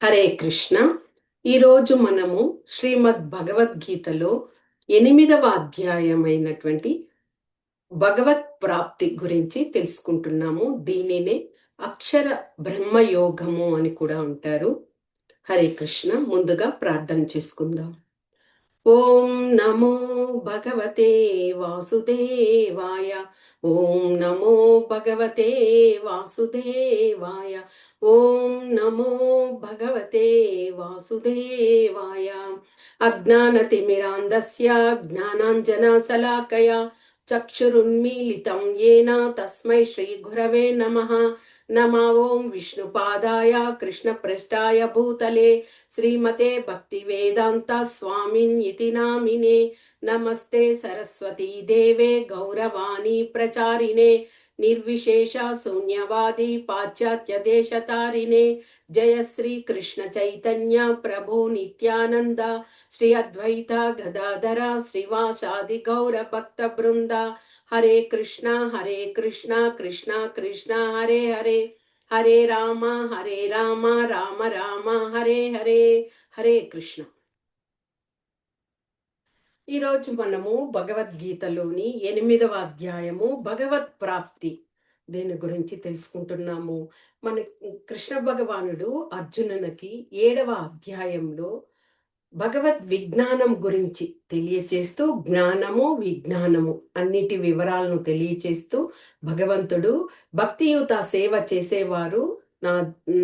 హరే కృష్ణ. ఈరోజు మనము శ్రీమద్ భగవద్గీతలో 8వ అధ్యాయమైనటువంటి భగవత్ ప్రాప్తి గురించి తెలుసుకుంటున్నాము. దీనినే అక్షర బ్రహ్మయోగము అని కూడా అంటారు. హరే కృష్ణ. ముందుగా ప్రార్థన చేసుకుందాం. ఓం నమో భగవతే వాసుదేవాయ. ఓం నమో భగవతే వాసుదేవాయ. ఓం నమో భగవతే వాసుదేవాయ. అజ్ఞానతిమిరాంధస్య జ్ఞానాంజనశలాకయా చక్షురున్మీలితం येन తస్మై శ్రీ గురవే నమః. నమో ఓం విష్ణుపాదాయ కృష్ణప్రస్థాయ భూతలే శ్రీమతే భక్తి వేదాంత స్వామిన్ ఇతి నామినే. నమస్తే సరస్వతీ దేవే గౌరవాణి ప్రచారిణే నిర్విశేష శూన్యవాది పాశ్చాత్య దేశతారిణే. జయ శ్రీ కృష్ణ చైతన్య ప్రభు నిత్యానంద శ్రీ అద్వైత గదాధర శ్రీవాసాది గౌర భక్త బృంద. హరే కృష్ణ కృష్ణ కృష్ణ హరే హరే. హరే రామ రామ రామ హరే హరే. హరే కృష్ణ. ఈరోజు మనము భగవద్గీతలోని 8వ అధ్యాయము భగవత్ ప్రాప్తి దీని గురించి తెలుసుకుంటున్నాము. మన కృష్ణ భగవానుడు అర్జునునికి 7వ అధ్యాయంలో భగవద్ విజ్ఞానం గురించి తెలియచేస్తూ జ్ఞానము విజ్ఞానము అన్నిటి వివరాలను తెలియచేస్తూ భగవంతుడు భక్తియుత సేవ చేసేవారు నా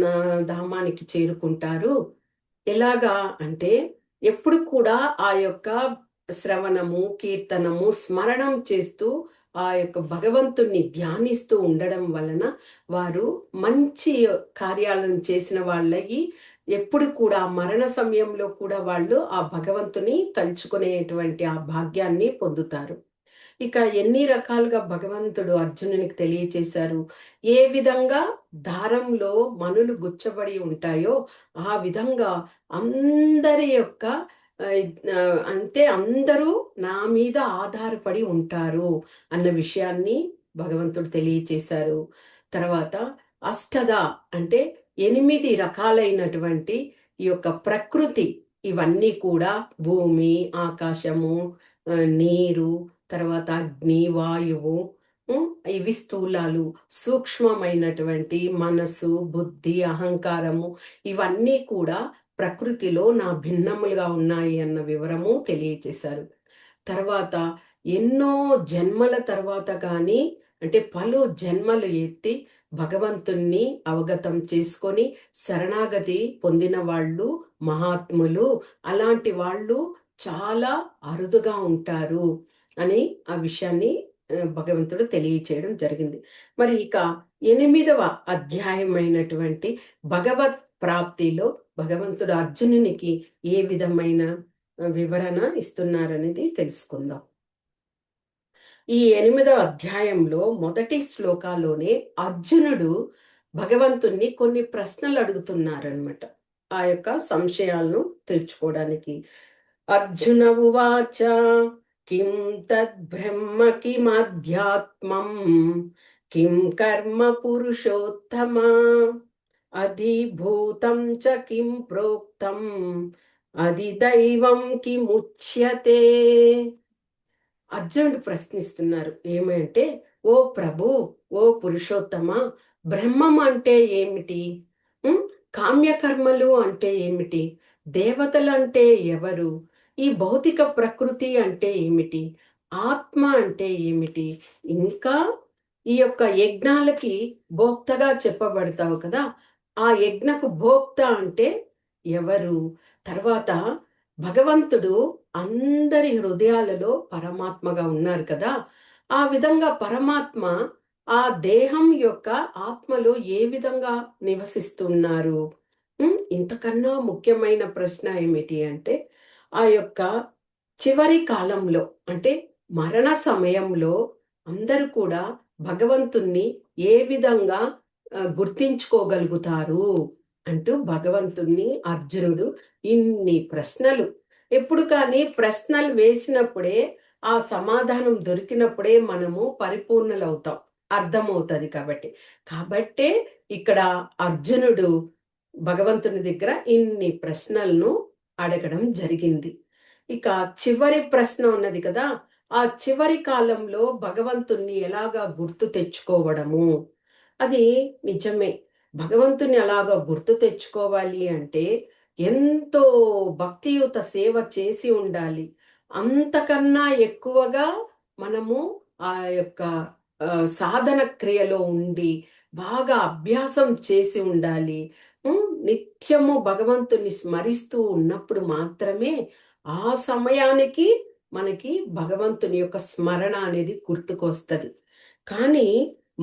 నా ధామానికి చేరుకుంటారు. ఎలాగా అంటే ఎప్పుడు కూడా ఆ యొక్క శ్రవణము కీర్తనము స్మరణం చేస్తూ ఆ యొక్క భగవంతుణ్ణి ధ్యానిస్తూ ఉండడం వలన వారు మంచి కార్యాలను చేసిన వాళ్ళకి ఎప్పుడు కూడా మరణ సమయంలో కూడా వాళ్ళు ఆ భగవంతుని తలుచుకునేటువంటి ఆ భాగ్యాన్ని పొందుతారు. ఇక ఎన్ని రకాలుగా భగవంతుడు అర్జునునికి తెలియచేశారు. ఏ విధంగా దారంలో మనులు గుచ్చబడి ఉంటాయో ఆ విధంగా అందరి యొక్క అంటే అందరూ నా మీద ఆధారపడి ఉంటారు అన్న విషయాన్ని భగవంతుడు తెలియచేశారు. తర్వాత అష్టద అంటే 8 రకాలైనటువంటి ఈ యొక్క ప్రకృతి ఇవన్నీ కూడా భూమి ఆకాశము నీరు తర్వాత అగ్ని వాయువు ఇవి స్థూలాలు. సూక్ష్మమైనటువంటి మనసు బుద్ధి అహంకారము ఇవన్నీ కూడా ప్రకృతిలో నా భిన్నములుగా ఉన్నాయి అన్న వివరము తెలియచేశారు. తర్వాత ఎన్నో జన్మల తర్వాత కానీ అంటే పలు జన్మలు ఎత్తి భగవంతుణ్ణి అవగతం చేసుకొని శరణాగతి పొందిన వాళ్ళు మహాత్ములు. అలాంటి వాళ్ళు చాలా అరుదుగా ఉంటారు అని ఆ విషయాన్ని భగవంతుడు తెలియచేయడం జరిగింది. మరి ఇక 8వ అధ్యాయమైనటువంటి భగవత్ ప్రాప్తిలో భగవంతుడు అర్జునునికి ఏ విధమైన వివరణ ఇస్తున్నారనేది తెలుసుకుందాం. ఈ 8వ అధ్యాయంలో మొదటి శ్లోకాలోనే అర్జునుడు భగవంతుణ్ణి కొన్ని ప్రశ్నలు అడుగుతున్నారనమాట. ఆ యొక్క సంశయాలను తెలుసుకోవడానికి. అర్జున ఉవాచ కిం తద్బ్రహ్మ కిమధ్యాత్మం కిం కర్మ పురుషోత్తమ అధిభూతం చ కిం ప్రోక్తం అధిదైవం కిముచ్యతే. అర్జునుడు ప్రశ్నిస్తున్నారు ఏమంటే, ఓ ప్రభు, ఓ పురుషోత్తమ, బ్రహ్మం అంటే ఏమిటి? కామ్యకర్మలు అంటే ఏమిటి? దేవతలు అంటే ఎవరు? ఈ భౌతిక ప్రకృతి అంటే ఏమిటి? ఆత్మ అంటే ఏమిటి? ఇంకా ఈ యొక్క యజ్ఞాలకి భోక్తగా చెప్పబడతావు కదా, ఆ యజ్ఞకు భోక్త అంటే ఎవరు? తర్వాత భగవంతుడు అందరి హృదయాలలో పరమాత్మగా ఉన్నారు కదా, ఆ విధంగా పరమాత్మ ఆ దేహం యొక్క ఆత్మలో ఏ విధంగా నివసిస్తున్నారు? ఇంతకన్నా ముఖ్యమైన ప్రశ్న ఏమిటి అంటే, ఆ యొక్క చివరి కాలంలో అంటే మరణ సమయంలో అందరూ కూడా భగవంతుణ్ణి ఏ విధంగా గుర్తించుకోగలుగుతారు అంటూ భగవంతుణ్ణి అర్జునుడు ఇన్ని ప్రశ్నలు. ఎప్పుడు కానీ ప్రశ్నలు వేసినప్పుడే ఆ సమాధానం దొరికినప్పుడే మనము పరిపూర్ణులవుతాం, అర్థమవుతుంది. కాబట్టే ఇక్కడ అర్జునుడు భగవంతుని దగ్గర ఇన్ని ప్రశ్నలను అడగడం జరిగింది. ఇక చివరి ప్రశ్న ఉన్నది కదా! ఆ చివరి కాలంలో భగవంతుణ్ణి ఎలాగా గుర్తు తెచ్చుకోవడము? అది నిజమే. భగవంతుని అలాగా గుర్తు తెచ్చుకోవాలి అంటే ఎంతో భక్తియుత సేవ చేసి ఉండాలి. అంతకన్నా ఎక్కువగా మనము ఆ యొక్క సాధన క్రియలో ఉండి బాగా అభ్యాసం చేసి ఉండాలి. నిత్యము భగవంతుని స్మరిస్తూ ఉన్నప్పుడు మాత్రమే ఆ సమయానికి మనకి భగవంతుని యొక్క స్మరణ అనేది గుర్తుకొస్తది. కానీ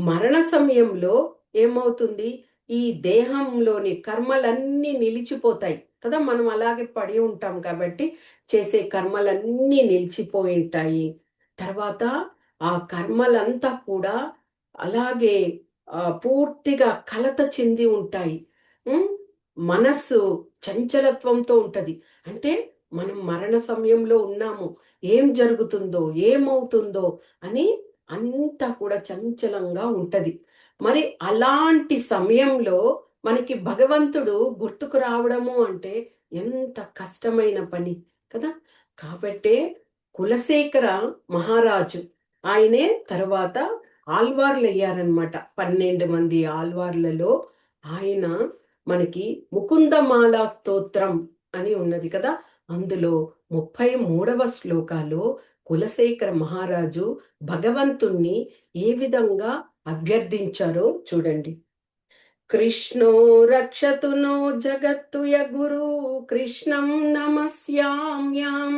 మరణ సమయంలో ఏమవుతుంది? ఈ దేహంలోని కర్మలన్నీ నిలిచిపోతాయి కదా! మనం అలాగే పడి ఉంటాం కాబట్టి చేసే కర్మలన్నీ నిలిచిపోయుంటాయి. తర్వాత ఆ కర్మలంతా కూడా అలాగే పూర్తిగా కలత చెంది ఉంటాయి. హ్మ్. మనస్సు చంచలత్వంతో ఉంటది. అంటే మనం మరణ సమయంలో ఉన్నాము. ఏం జరుగుతుందో? ఏమవుతుందో? అని అంతా కూడా చంచలంగా ఉంటది. మరి అలాంటి సమయంలో మనకి భగవంతుడు గుర్తుకు రావడము అంటే ఎంత కష్టమైన పని కదా! కాబట్టే కులశేఖర మహారాజు ఆయనే తరువాత ఆళ్వార్లయ్యారనమాట. 12 మంది ఆళ్వార్లలో ఆయన మనకి ముకుందమాల స్తోత్రం అని ఉన్నది కదా! అందులో 33వ శ్లోకాలో కులశేఖర మహారాజు భగవంతుణ్ణి ఏ విధంగా అభ్యర్థించారో చూడండి. కృష్ణో రక్షతు నో జగత్తు యగురు కృష్ణం నమస్యామ్యం.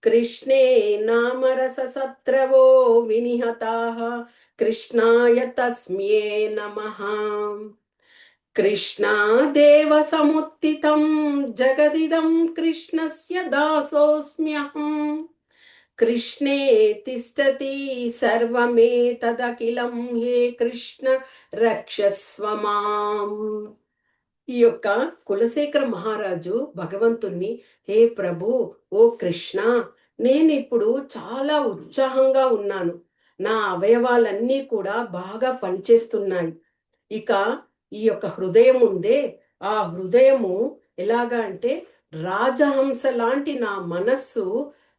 కృష్ణే నామరససత్రవో వినిహతాః కృష్ణాయ తస్మ్యే నమః. కృష్ణాదేవ సముత్థితం జగదిదం కృష్ణస్య దాసోऽస్మ్యహం. కృష్ణే తిష్టతి సర్వమేతదఖిలం హే కృష్ణ రక్షస్వ మాం. ఈ యొక్క కులశేఖర మహారాజు భగవంతుణ్ణి, హే ప్రభు, ఓ కృష్ణ, నేనిప్పుడు చాలా ఉత్సాహంగా ఉన్నాను. నా అవయవాలన్నీ కూడా బాగా పనిచేస్తున్నాయి. ఇక ఈ యొక్క హృదయం ఉందే, ఆ హృదయము ఎలాగా అంటే రాజహంస లాంటి నా మనస్సు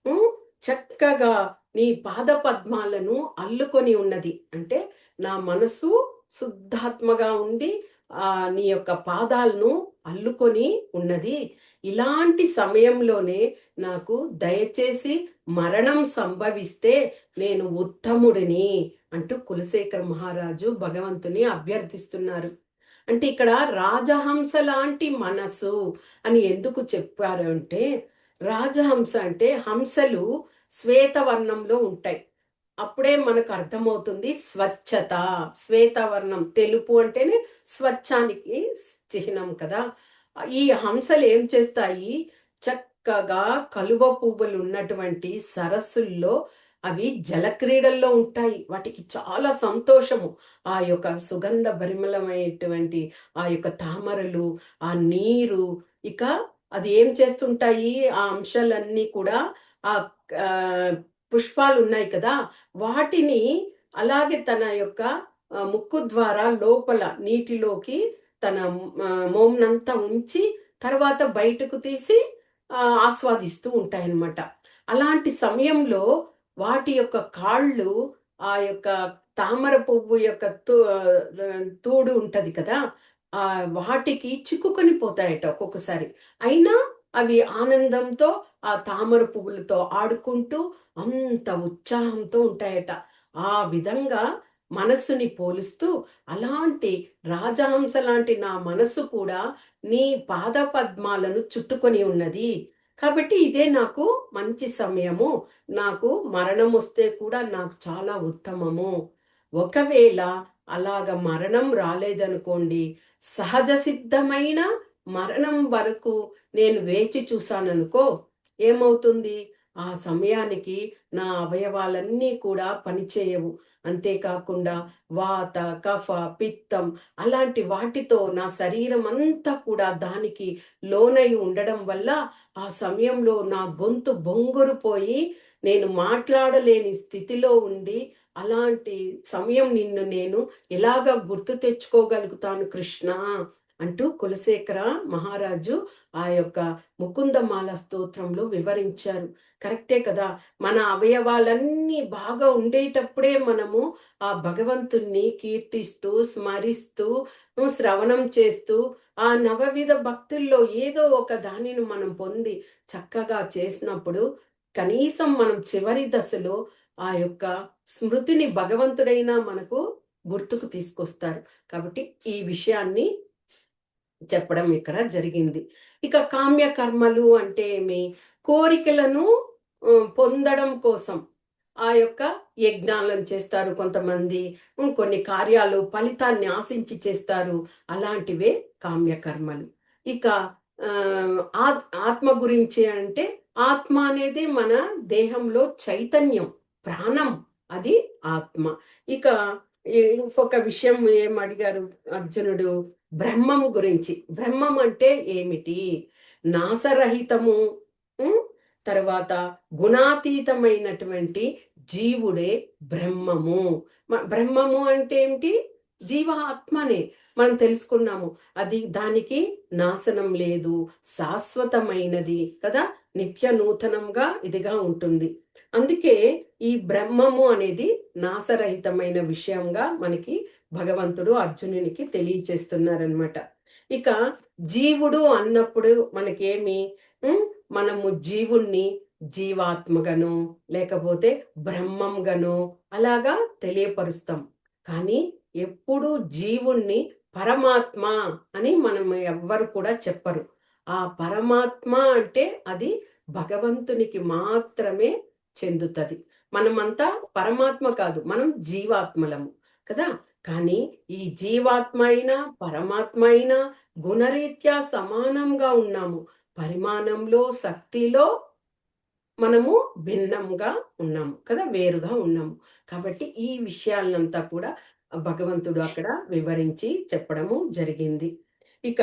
హ్మ్, చక్కగా నీ పాద పద్మాలను అల్లుకొని ఉన్నది. అంటే నా మనసు శుద్ధాత్మగా ఉండి నీ యొక్క పాదాలను అల్లుకొని ఉన్నది. ఇలాంటి సమయంలోనే నాకు దయచేసి మరణం సంభవిస్తే నేను ఉత్తముడిని అంటూ కులశేఖర మహారాజు భగవంతుని అభ్యర్థిస్తున్నారు. అంటే ఇక్కడ రాజహంస లాంటి మనసు అని ఎందుకు చెప్పారు అంటే, రాజహంస అంటే హంసలు శ్వేతవర్ణంలో ఉంటాయి. అప్పుడే మనకు అర్థమవుతుంది స్వచ్ఛత. శ్వేతవర్ణం తెలుపు అంటేనే స్వచ్ఛానికి చిహ్నం కదా! ఈ హంసలు ఏం చేస్తాయి? చక్కగా కలువ పువ్వులు ఉన్నటువంటి సరస్సుల్లో అవి జలక్రీడల్లో ఉంటాయి. వాటికి చాలా సంతోషము. ఆ యొక్క సుగంధ భరిమలమైనటువంటి ఆ యొక్క తామరలు, ఆ నీరు, ఇక అది ఏం చేస్తుంటాయి? ఆ అంశాలన్నీ కూడా ఆహ్, ఆహ్, పుష్పాలున్నాయి కదా! వాటిని అలాగే తన యొక్క ముక్కు ద్వారా లోపల నీటిలోకి తన మోమునంతా ఉంచి తర్వాత బయటకు తీసి ఆస్వాదిస్తూ ఉంటాయన్నమాట. అలాంటి సమయంలో వాటి యొక్క కాళ్ళు ఆ యొక్క తామర పువ్వు యొక్క తూడు ఉంటది కదా! వాటికి చిక్కుకొని పోతాయట ఒక్కొక్కసారి. అయినా అవి ఆనందంతో ఆ తామర పువ్వులతో ఆడుకుంటూ అంత ఉత్సాహంతో ఉంటాయట. ఆ విధంగా మనస్సుని పోలుస్తూ అలాంటి రాజహంస లాంటి నా మనస్సు కూడా నీ పాద పద్మాలను చుట్టుకొని ఉన్నది. కాబట్టి ఇదే నాకు మంచి సమయము. నాకు మరణమొస్తే కూడా నాకు చాలా ఉత్తమము. ఒకవేళ అలాగ మరణం రాలేదనుకోండి, సహజ సిద్ధమైన మరణం వరకు నేను వేచి చూసాననుకో, ఏమవుతుంది? ఆ సమయానికి నా అవయవాలన్నీ కూడా పనిచేయవు. అంతేకాకుండా వాత, కఫ, పిత్తం అలాంటి వాటితో నా శరీరం అంతా కూడా దానికి లోనై ఉండడం వల్ల ఆ సమయంలో నా గొంతు బొంగురుపోయి నేను మాట్లాడలేని స్థితిలో ఉండి, అలాంటి సమయం నిన్ను నేను ఎలాగ గుర్తు తెచ్చుకోగలుగుతాను కృష్ణ అంటూ కులశేఖర మహారాజు ఆ యొక్క ముకుందమాల స్తోత్రంలో వివరించారు. కరెక్టే కదా! మన అవయవాలన్నీ బాగా ఉండేటప్పుడే మనము ఆ భగవంతుణ్ణి కీర్తిస్తూ, స్మరిస్తూ, శ్రవణం చేస్తూ, ఆ నవవిధ భక్తుల్లో ఏదో ఒక దానిని మనం పొంది చక్కగా చేసినప్పుడు, కనీసం మనం చివరి దశలో ఆ యొక్క స్మృతిని భగవంతుడైనా మనకు గుర్తుకు తీసుకొస్తారు. కాబట్టి ఈ విషయాన్ని చెప్పడం ఇక్కడ జరిగింది. ఇక కామ్య కర్మలు అంటే ఏమి? కోరికలను పొందడం కోసం ఆ యొక్క యజ్ఞాలను చేస్తారు కొంతమంది. కొన్ని కార్యాలు ఫలితాన్ని ఆశించి చేస్తారు. అలాంటివే కామ్య కర్మలు. ఇక ఆత్మ గురించి అంటే ఆత్మ అనేది మన దేహంలో చైతన్యం, ప్రాణం అది ఆత్మ. ఇక ఇంకొక విషయం ఏమడిగారు అర్జునుడు? బ్రహ్మం గురించి. బ్రహ్మం అంటే ఏమిటి? నాశరహితము, హ్మ్. తర్వాత గుణాతీతమైనటువంటి జీవుడే బ్రహ్మము. బ్రహ్మము అంటే ఏమిటి? జీవ ఆత్మనే. మనం తెలుసుకున్నాము. అది దానికి నాశనం లేదు. శాశ్వతమైనది కదా! నిత్య నూతనంగా ఇదిగా ఉంటుంది. అందుకే ఈ బ్రహ్మము అనేది నాశరహితమైన విషయంగా మనకి భగవంతుడు అర్జునునికి తెలియచేస్తున్నారనమాట. ఇక జీవుడు అన్నప్పుడు మనకేమి హ్మ్, మనము జీవుణ్ణి జీవాత్మగానో లేకపోతే బ్రహ్మంగానో అలాగా తెలియపరుస్తాం. కానీ ఎప్పుడు జీవుణ్ణి పరమాత్మ అని మనం ఎవ్వరు కూడా చెప్పరు. ఆ పరమాత్మ అంటే అది భగవంతునికి మాత్రమే చెందుతది. మనమంతా పరమాత్మ కాదు. మనం జీవాత్మలము కదా! కానీ ఈ జీవాత్మ అయినా, పరమాత్మ అయినా గుణరీత్యా సమానంగా ఉన్నాము. పరిమాణంలో, శక్తిలో మనము భిన్నంగా ఉన్నాము కదా! వేరుగా ఉన్నాము. కాబట్టి ఈ విషయాలనంతా కూడా భగవంతుడు అక్కడ వివరించి చెప్పడము జరిగింది. ఇక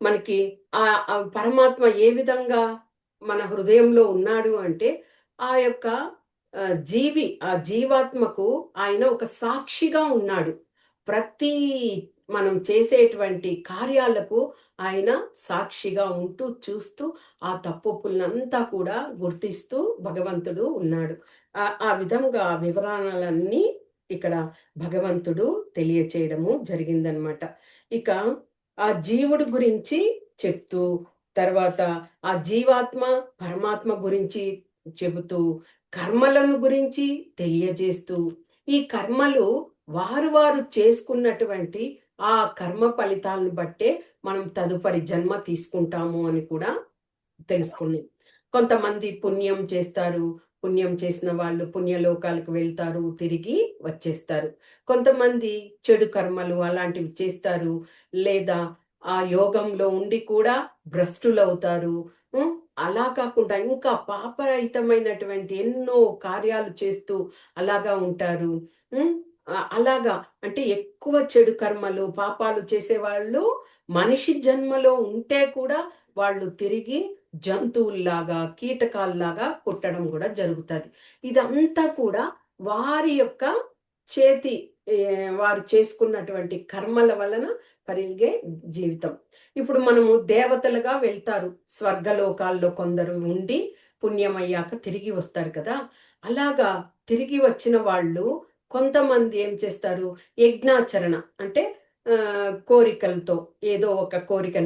మనకి ఆ పరమాత్మ ఏ విధంగా మన హృదయంలో ఉన్నాడు అంటే, ఆ యొక్క ఆ జీవాత్మకు ఆయన ఒక సాక్షిగా ఉన్నాడు. ప్రతి మనం చేసేటువంటి కార్యాలకు ఆయన సాక్షిగా ఉంటూ, చూస్తూ, ఆ తప్పొప్పులనంతా కూడా గుర్తిస్తూ భగవంతుడు ఉన్నాడు. ఆ విధంగా వివరణలన్నీ ఇక్కడ భగవంతుడు తెలియచేయడము జరిగిందనమాట. ఇక ఆ జీవుడు గురించి చెప్తూ, తర్వాత ఆ జీవాత్మ, పరమాత్మ గురించి చెబుతూ, కర్మలను గురించి తెలియజేస్తూ, ఈ కర్మలు వారు చేసుకున్నటువంటి ఆ కర్మ ఫలితాలను బట్టే మనం తదుపరి జన్మ తీసుకుంటాము అని కూడా తెలుసుకున్నాం. కొంతమంది పుణ్యం చేస్తారు. పుణ్యం చేసిన వాళ్ళు పుణ్యలోకాలకు వెళ్తారు. తిరిగి వచ్చేస్తారు. కొంతమంది చెడు కర్మలు అలాంటివి చేస్తారు. లేదా ఆ యోగంలో ఉండి కూడా భ్రష్టులవుతారు. హ్మ్. అలా కాకుండా ఇంకా పాపరహితమైనటువంటి ఎన్నో కార్యాలు చేస్తూ అలాగా ఉంటారు. హ్మ్. అలాగా అంటే ఎక్కువ చెడు కర్మలు, పాపాలు చేసేవాళ్ళు మనిషి జన్మలో ఉంటే కూడా వాళ్ళు తిరిగి జంతువుల్లాగా, కీటకాల్లాగా పుట్టడం గూడా జరుగుతది. ఇదంతా కూడా వారి యొక్క చేతి వారు చేసుకున్నటువంటి కర్మల వలన కలిగే జీవితం. ఇప్పుడు మనము దేవతలుగా వెళ్తారు. స్వర్గలోకాల్లో కొందరు ఉండి పుణ్యమయ్యాక తిరిగి వస్తారు కదా! అలాగా తిరిగి వచ్చిన వాళ్ళు కొంతమంది ఏం చేస్తారు, యజ్ఞాచరణ అంటే కోరికలతో ఏదో ఒక కోరిక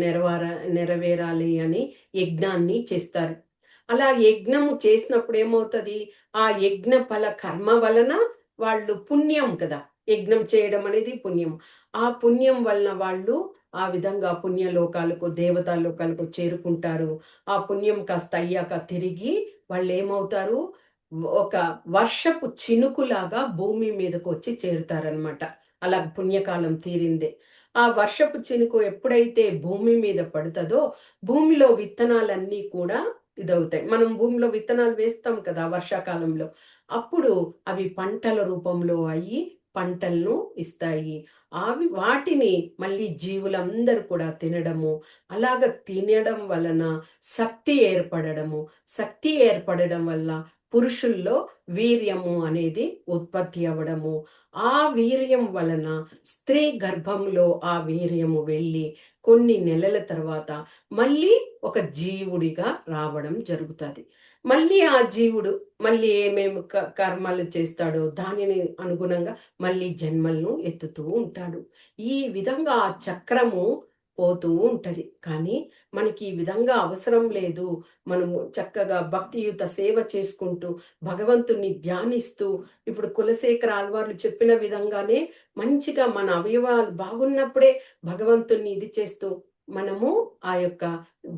నెరవేరాలి అని యజ్ఞాన్ని చేస్తారు. అలా యజ్ఞము చేసినప్పుడు ఏమవుతది, ఆ యజ్ఞ ఫల కర్మ వలన వాళ్ళు పుణ్యం కదా! యజ్ఞం చేయడం అనేది పుణ్యం. ఆ పుణ్యం వలన వాళ్ళు ఆ విధంగా పుణ్యలోకాలకు, దేవతా లోకాలకు చేరుకుంటారు. ఆ పుణ్యం కాస్త అయ్యాక తిరిగి వాళ్ళేమవుతారు, ఒక వర్షపు చినుకులాగా భూమి మీదకొచ్చి చేరుతారనమాట. అలా పుణ్యకాలం తీరిందే. ఆ వర్షపు చినుకు ఎప్పుడైతే భూమి మీద పడతదో, భూమిలో విత్తనాలన్నీ కూడా ఇదవుతాయి. మనం భూమిలో విత్తనాలు వేస్తాం కదా వర్షాకాలంలో. అప్పుడు అవి పంటల రూపంలో అయ్యి పంటలను ఇస్తాయి. వాటిని మళ్ళీ జీవులందరూ కూడా తినడము, అలాగ తినడం వలన శక్తి ఏర్పడడము, శక్తి ఏర్పడడం వల్ల పురుషుల్లో వీర్యము అనేది ఉత్పత్తి అవ్వడము, ఆ వీర్యం వలన స్త్రీ గర్భంలో ఆ వీర్యము వెళ్ళి కొన్ని నెలల తర్వాత మళ్ళీ ఒక జీవుడిగా రావడం జరుగుతుంది. మళ్ళీ ఆ జీవుడు మళ్ళీ ఏమేమి కర్మలు చేస్తాడో దానిని అనుగుణంగా మళ్ళీ జన్మలను ఎత్తుతూ ఉంటాడు. ఈ విధంగా ఆ చక్రము పోతూ ఉంటది. కానీ మనకి ఈ విధంగా అవసరం లేదు. మనము చక్కగా భక్తియుత సేవ చేసుకుంటూ, భగవంతుణ్ణి ధ్యానిస్తూ, ఇప్పుడు కులశేఖర ఆళ్వార్లు చెప్పిన విధంగానే మంచిగా మన అవయవాలు బాగున్నప్పుడే భగవంతుణ్ణి ఇది చేస్తూ, మనము ఆ యొక్క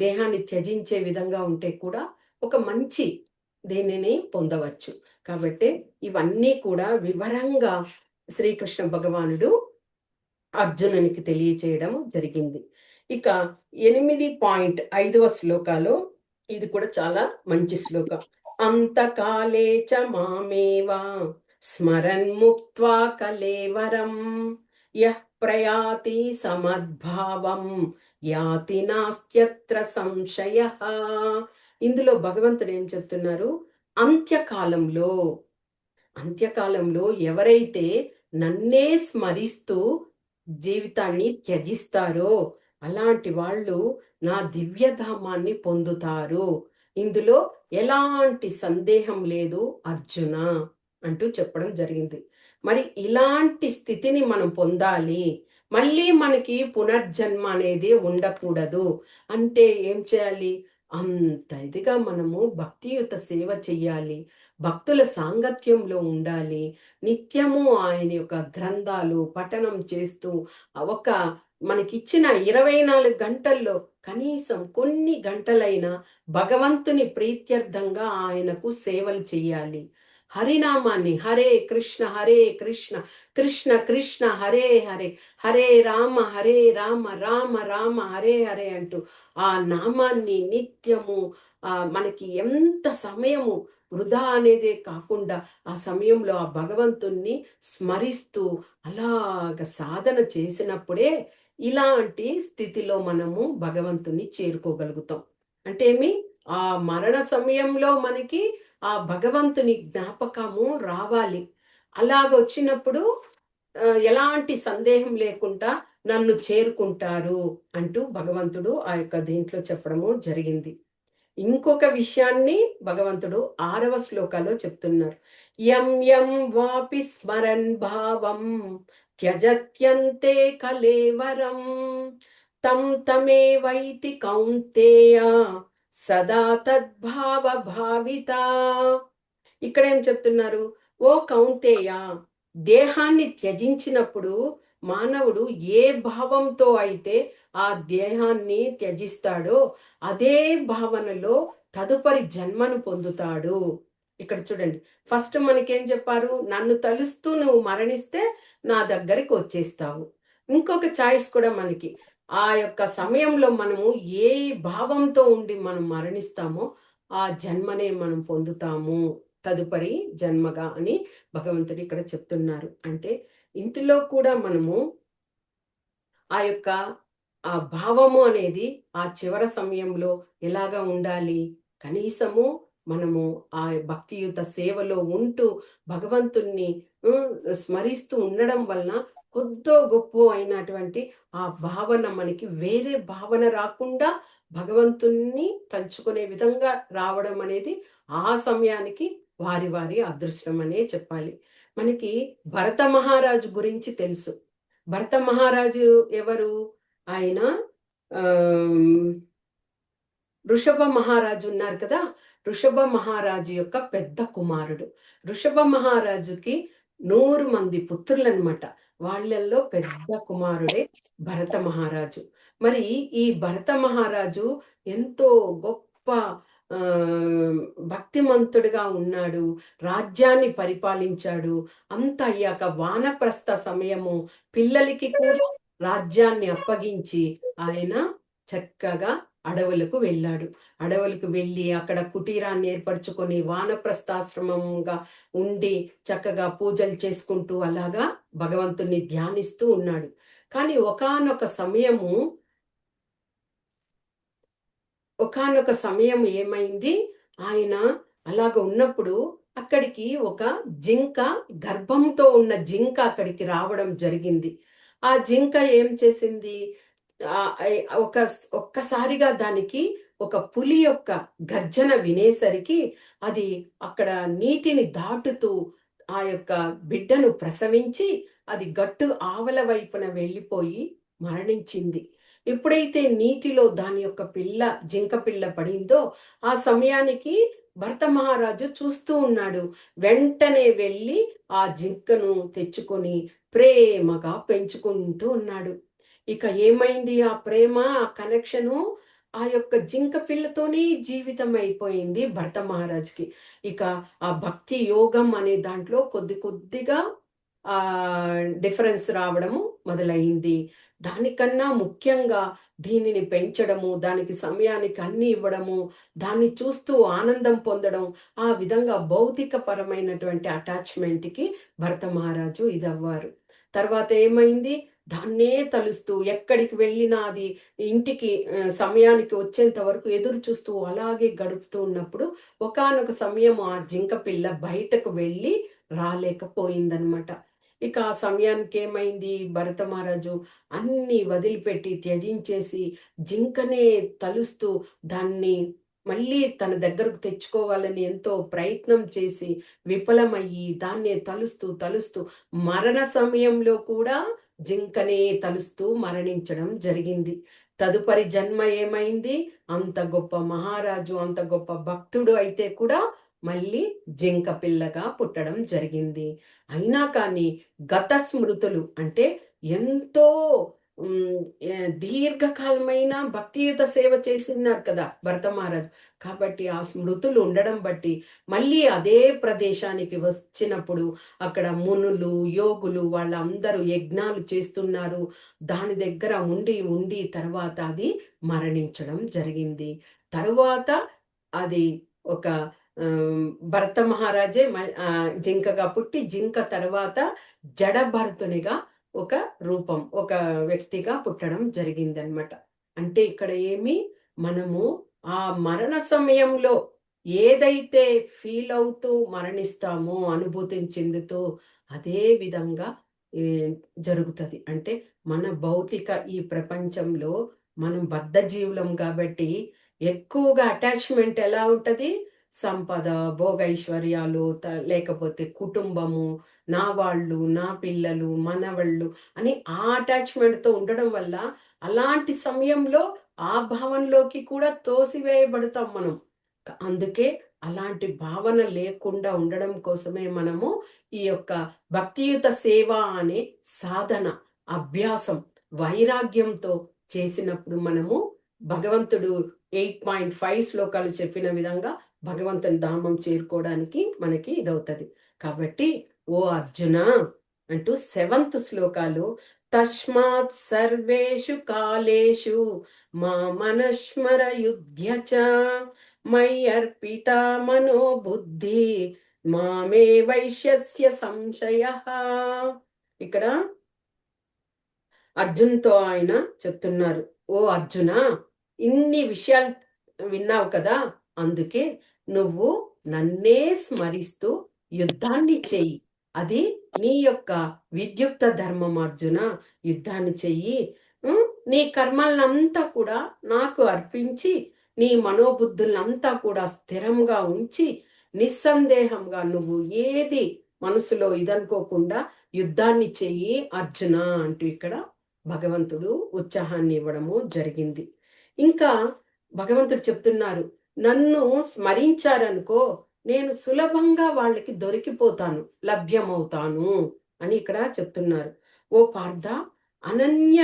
దేహాన్ని త్యజించే విధంగా ఉంటే కూడా ఒక మంచి దీనిని పొందవచ్చు. కాబట్టి ఇవన్నీ కూడా వివరంగా శ్రీకృష్ణ భగవానుడు అర్జునునికి తెలియచేయడం జరిగింది. ఇక 8.5వ శ్లోకాలో ఇది కూడా చాలా మంచి శ్లోకం. అంతకాలే చ మామేవా స్మరన్ ముక్త్వా కలేవరం యః ప్రయాతి సమద్భావం యాతి నాస్త్యత్ర సంశయః. ఇందులో భగవంతుడు ఏం చెప్తున్నారు? అంత్యకాలంలో అంత్యకాలంలో ఎవరైతే నన్నే స్మరిస్తూ జీవితాన్ని త్యజిస్తారో అలాంటి వాళ్ళు నా దివ్యధామాన్ని పొందుతారు. ఇందులో ఎలాంటి సందేహం లేదు అర్జున అంటూ చెప్పడం జరిగింది. మరి ఇలాంటి స్థితిని మనం పొందాలి. మళ్ళీ మనకి పునర్జన్మ అనేది ఉండకూడదు అంటే ఏం చేయాలి? అంత ఇదిగా మనము భక్తియుత సేవ చెయ్యాలి. భక్తుల సాంగత్యంలో ఉండాలి. నిత్యము ఆయన యొక్క గ్రంథాలు పఠనం చేస్తూ ఒక మనకిచ్చిన 24 గంటల్లో కనీసం కొన్ని గంటలైనా భగవంతుని ప్రీత్యర్థంగా ఆయనకు సేవలు చెయ్యాలి. హరినామాన్ని హరే కృష్ణ కృష్ణ కృష్ణ హరే హరే హరే రామ రామ రామ హరే హరే అంటూ ఆ నామాన్ని నిత్యము మనకి ఎంత సమయము వృధా అనేదే కాకుండా ఆ సమయంలో ఆ భగవంతుణ్ణి స్మరిస్తూ అలాగ సాధన చేసినప్పుడే ఇలాంటి స్థితిలో మనము భగవంతుణ్ణి చేరుకోగలుగుతాం. అంటే ఏమి? ఆ మరణ సమయంలో మనకి ఆ భగవంతుని జ్ఞాపకము రావాలి. అలాగ వచ్చినప్పుడు ఎలాంటి సందేహం లేకుండా నన్ను చేరుకుంటారు అంటూ భగవంతుడు ఆ యొక్క దీంట్లో చెప్పడము జరిగింది. ఇంకొక విషయాన్ని భగవంతుడు 6వ శ్లోకాలో చెప్తున్నారు. యం యం వాపి స్మరన్ భావం త్యజత్యంతే కలేవరం తం తమేవైతి కౌంతేయ సదా తద్భావ భావిత. ఇక్కడ ఏం చెప్తున్నారు? ఓ కౌంతేయ, దేహాన్ని త్యజించినప్పుడు మానవుడు ఏ భావంతో అయితే ఆ దేహాన్ని త్యజిస్తాడో అదే భావనలో తదుపరి జన్మను పొందుతాడు. ఇక్కడ చూడండి, ఫస్ట్ మనకేం చెప్పారు? నన్ను తలుస్తూ నువ్వు మరణిస్తే నా దగ్గరికి వచ్చేస్తావు. ఇంకొక చాయిస్ కూడా మనకి, ఆ యొక్క సమయంలో మనము ఏ భావంతో ఉండి మనం మరణిస్తామో ఆ జన్మనే మనం పొందుతాము తదుపరి జన్మగా అని భగవంతుడు ఇక్కడ చెప్తున్నారు. అంటే ఇందులో కూడా మనము ఆ యొక్క ఆ భావము అనేది ఆ చివరి సమయంలో ఎలాగా ఉండాలి? కనీసము మనము ఆ భక్తియుత సేవలో ఉంటూ భగవంతుణ్ణి స్మరిస్తూ ఉండడం వలన కొద్దో గొప్పో అయినటువంటి ఆ భావన మనకి వేరే భావన రాకుండా భగవంతుణ్ణి తలుచుకునే విధంగా రావడం అనేది ఆ సమయానికి వారి వారి అదృష్టం అనే చెప్పాలి. మనకి భరత మహారాజు గురించి తెలుసు. భరత మహారాజు ఎవరు? ఆయన ఆహ్, వృషభ మహారాజు ఉన్నారు కదా! వృషభ మహారాజు యొక్క పెద్ద కుమారుడు. వృషభ మహారాజుకి 100 మంది పుత్రులనమాట. వాళ్ళల్లో పెద్ద కుమారుడే భరత మహారాజు. మరి ఈ భరత మహారాజు ఎంతో గొప్ప ఆహ్, భక్తిమంతుడిగా ఉన్నాడు. రాజ్యాన్ని పరిపాలించాడు. అంతా అయ్యాక వానప్రస్థ సమయము పిల్లలకి కూడా రాజ్యాన్ని అప్పగించి ఆయన చక్కగా అడవులకు వెళ్ళాడు. అడవులకు వెళ్ళి అక్కడ కుటీరాన్ని ఏర్పరచుకొని వానప్రస్థాశ్రమంగా ఉండి చక్కగా పూజలు చేసుకుంటూ అలాగా భగవంతుణ్ణి ధ్యానిస్తూ ఉన్నాడు. కానీ ఒకానొక సమయం ఏమైంది? ఆయన అలాగ ఉన్నప్పుడు అక్కడికి ఒక జింక, గర్భంతో ఉన్న జింక అక్కడికి రావడం జరిగింది. ఆ జింక ఏం చేసింది? ఆహ్, ఐ ఒక్కసారిగా దానికి ఒక పులి యొక్క గర్జన వినేసరికి అది అక్కడ నీటిని దాటుతూ ఆ యొక్క బిడ్డను ప్రసవించి అది గట్టు ఆవల వైపున వెళ్ళిపోయి మరణించింది. ఎప్పుడైతే నీటిలో దాని యొక్క జింక పిల్ల పడిందో, ఆ సమయానికి భరత మహారాజు చూస్తూ ఉన్నాడు. వెంటనే వెళ్ళి ఆ జింకను తెచ్చుకొని ప్రేమగా పెంచుకుంటూ ఉన్నాడు. ఇక ఏమైంది ఆ ప్రేమ, ఆ కనెక్షను ఆ యొక్క జింక పిల్లతోనే జీవితం అయిపోయింది భరత మహారాజుకి. ఇక ఆ భక్తి యోగం అనే దాంట్లో కొద్ది కొద్దిగా డిఫరెన్స్ రావడము మొదలయింది. దానికన్నా ముఖ్యంగా దీనిని పెంచడము, దానికి సమయానికి అన్నీ ఇవ్వడము, దాన్ని చూస్తూ ఆనందం పొందడం, ఆ విధంగా భౌతిక పరమైనటువంటి అటాచ్‌మెంట్‌కి భరత మహారాజు ఇదవ్వారు. తర్వాత ఏమైంది? దాన్నే తలుస్తూ ఎక్కడికి వెళ్ళినా అది ఇంటికి సమయానికి వచ్చేంత వరకు ఎదురు చూస్తూ అలాగే గడుపుతూ ఉన్నప్పుడు ఒకానొక సమయం ఆ జింక పిల్ల బయటకు వెళ్ళి రాలేకపోయిందనమాట. ఇక ఆ సమయానికి ఏమైంది? భరత మహారాజు అన్నీ వదిలిపెట్టి, త్యజించేసి, జింకనే తలుస్తూ దాన్ని మళ్ళీ తన దగ్గరకు తెచ్చుకోవాలని ఎంతో ప్రయత్నం చేసి, విఫలమయ్యి, దాన్నే తలుస్తూ, తలుస్తూ మరణ సమయంలో కూడా జింకనే తలుస్తూ మరణించడం జరిగింది. తదుపరి జన్మ ఏమైంది? అంత గొప్ప మహారాజు, అంత గొప్ప భక్తుడు అయితే కూడా మళ్ళీ జింక పిల్లగా పుట్టడం జరిగింది. అయినా కానీ గత స్మృతులు అంటే ఎంతో హ్మ్. దీర్ఘకాలమైన భక్తియుత సేవ చేసున్నారు కదా! భరత మహారాజు. కాబట్టి ఆ స్మృతులు ఉండడం బట్టి మళ్ళీ అదే ప్రదేశానికి వచ్చినప్పుడు అక్కడ మునులు, యోగులు వాళ్ళందరూ యజ్ఞాలు చేస్తున్నారు. దాని దగ్గర ఉండి, ఉండి తర్వాత అది మరణించడం జరిగింది. తరువాత అది ఒక భరత మహారాజే జింకగా పుట్టి, జింక తర్వాత జడభరతునిగా ఒక ఒక వ్యక్తిగా పుట్టడం జరిగిందనమాట. అంటే ఇక్కడ మనము ఆ మరణ సమయంలో ఏదైతే ఫీల్ అవుతూ మరణిస్తామో, అనుభూతిని చెందుతూ అదే విధంగా ఈ జరుగుతది. అంటే మన భౌతిక ఈ ప్రపంచంలో మనం బద్ధజీవులం కాబట్టి ఎక్కువగా అటాచ్‌మెంట్ ఎలా ఉంటది? సంపద, భోగైశ్వర్యాలు, లేకపోతే కుటుంబము, నా వాళ్ళు, నా పిల్లలు, మనవళ్ళు అని ఆ అటాచ్‌మెంట్‌తో ఉండడం వల్ల అలాంటి సమయంలో ఆ భావనలోకి కూడా తోసివేయబడతాం మనం. అందుకే అలాంటి భావన లేకుండా ఉండడం కోసమే మనము ఈ యొక్క భక్తియుత సేవ అనే సాధన, అభ్యాసం, వైరాగ్యంతో చేసినప్పుడు మనము భగవంతుడు 8.5 శ్లోకాలు చెప్పిన విధంగా భగవంతుని ధామం చేరుకోవడానికి మనకి ఇదవుతది. కాబట్టి ఓ అర్జున అంటూ 7th శ్లోకాలు తస్మాత్ సర్వేషు కాలేషు మామనశ్మర యుధ్య చ మయ్యర్పితా మనో బుద్ధి మామే వైశ్యస్య సంశయః. ఇక్కడ అర్జున్‌తో ఆయన చెప్తున్నారు. ఓ అర్జున! ఇన్ని విషయాలు విన్నావు కదా! అందుకే నువ్వు నన్నే స్మరిస్తూ యుద్ధాన్ని చెయ్యి. అది నీ యొక్క విద్యుక్త ధర్మం అర్జున. యుద్ధాన్ని చెయ్యి. నీ కర్మలనంతా కూడా నాకు అర్పించి, నీ మనోబుద్ధులనంతా కూడా స్థిరంగా ఉంచి, నిస్సందేహంగా నువ్వు ఏది మనసులో ఇదనుకోకుండా యుద్ధాన్ని చెయ్యి అర్జున అంటూ ఇక్కడ భగవంతుడు ఉత్సాహాన్ని ఇవ్వడము జరిగింది. ఇంకా భగవంతుడు చెప్తున్నారు, నన్ను స్మరించారనుకో, నేను సులభంగా వాళ్ళకి దొరికిపోతాను, లభ్యమవుతాను అని ఇక్కడ చెప్తున్నారు. ఓ పార్థ, అనన్య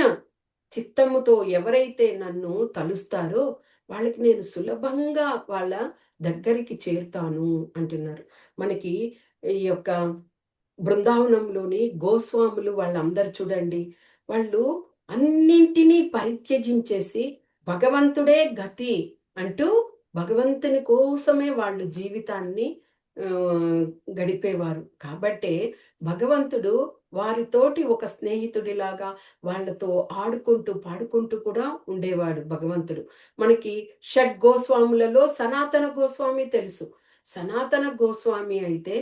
చిత్తముతో ఎవరైతే నన్ను తలుస్తారో, వాళ్ళకి నేను సులభంగా వాళ్ళ దగ్గరికి చేరుతాను అంటున్నారు. మనకి ఈ యొక్క బృందావనంలోని గోస్వాములు వాళ్ళందరూ చూడండి. వాళ్ళు అన్నింటినీ పరిత్యజించేసి భగవంతుడే గతి అంటూ భగవంతుని కోసమే వాళ్ళు జీవితాన్ని ఆహ్, గడిపేవారు. కాబట్టే భగవంతుడు వారితోటి ఒక స్నేహితుడిలాగా వాళ్ళతో ఆడుకుంటూ, పాడుకుంటూ కూడా ఉండేవాడు భగవంతుడు. మనకి షడ్గోస్వాములలో సనాతన గోస్వామి తెలుసు. సనాతన గోస్వామి అయితే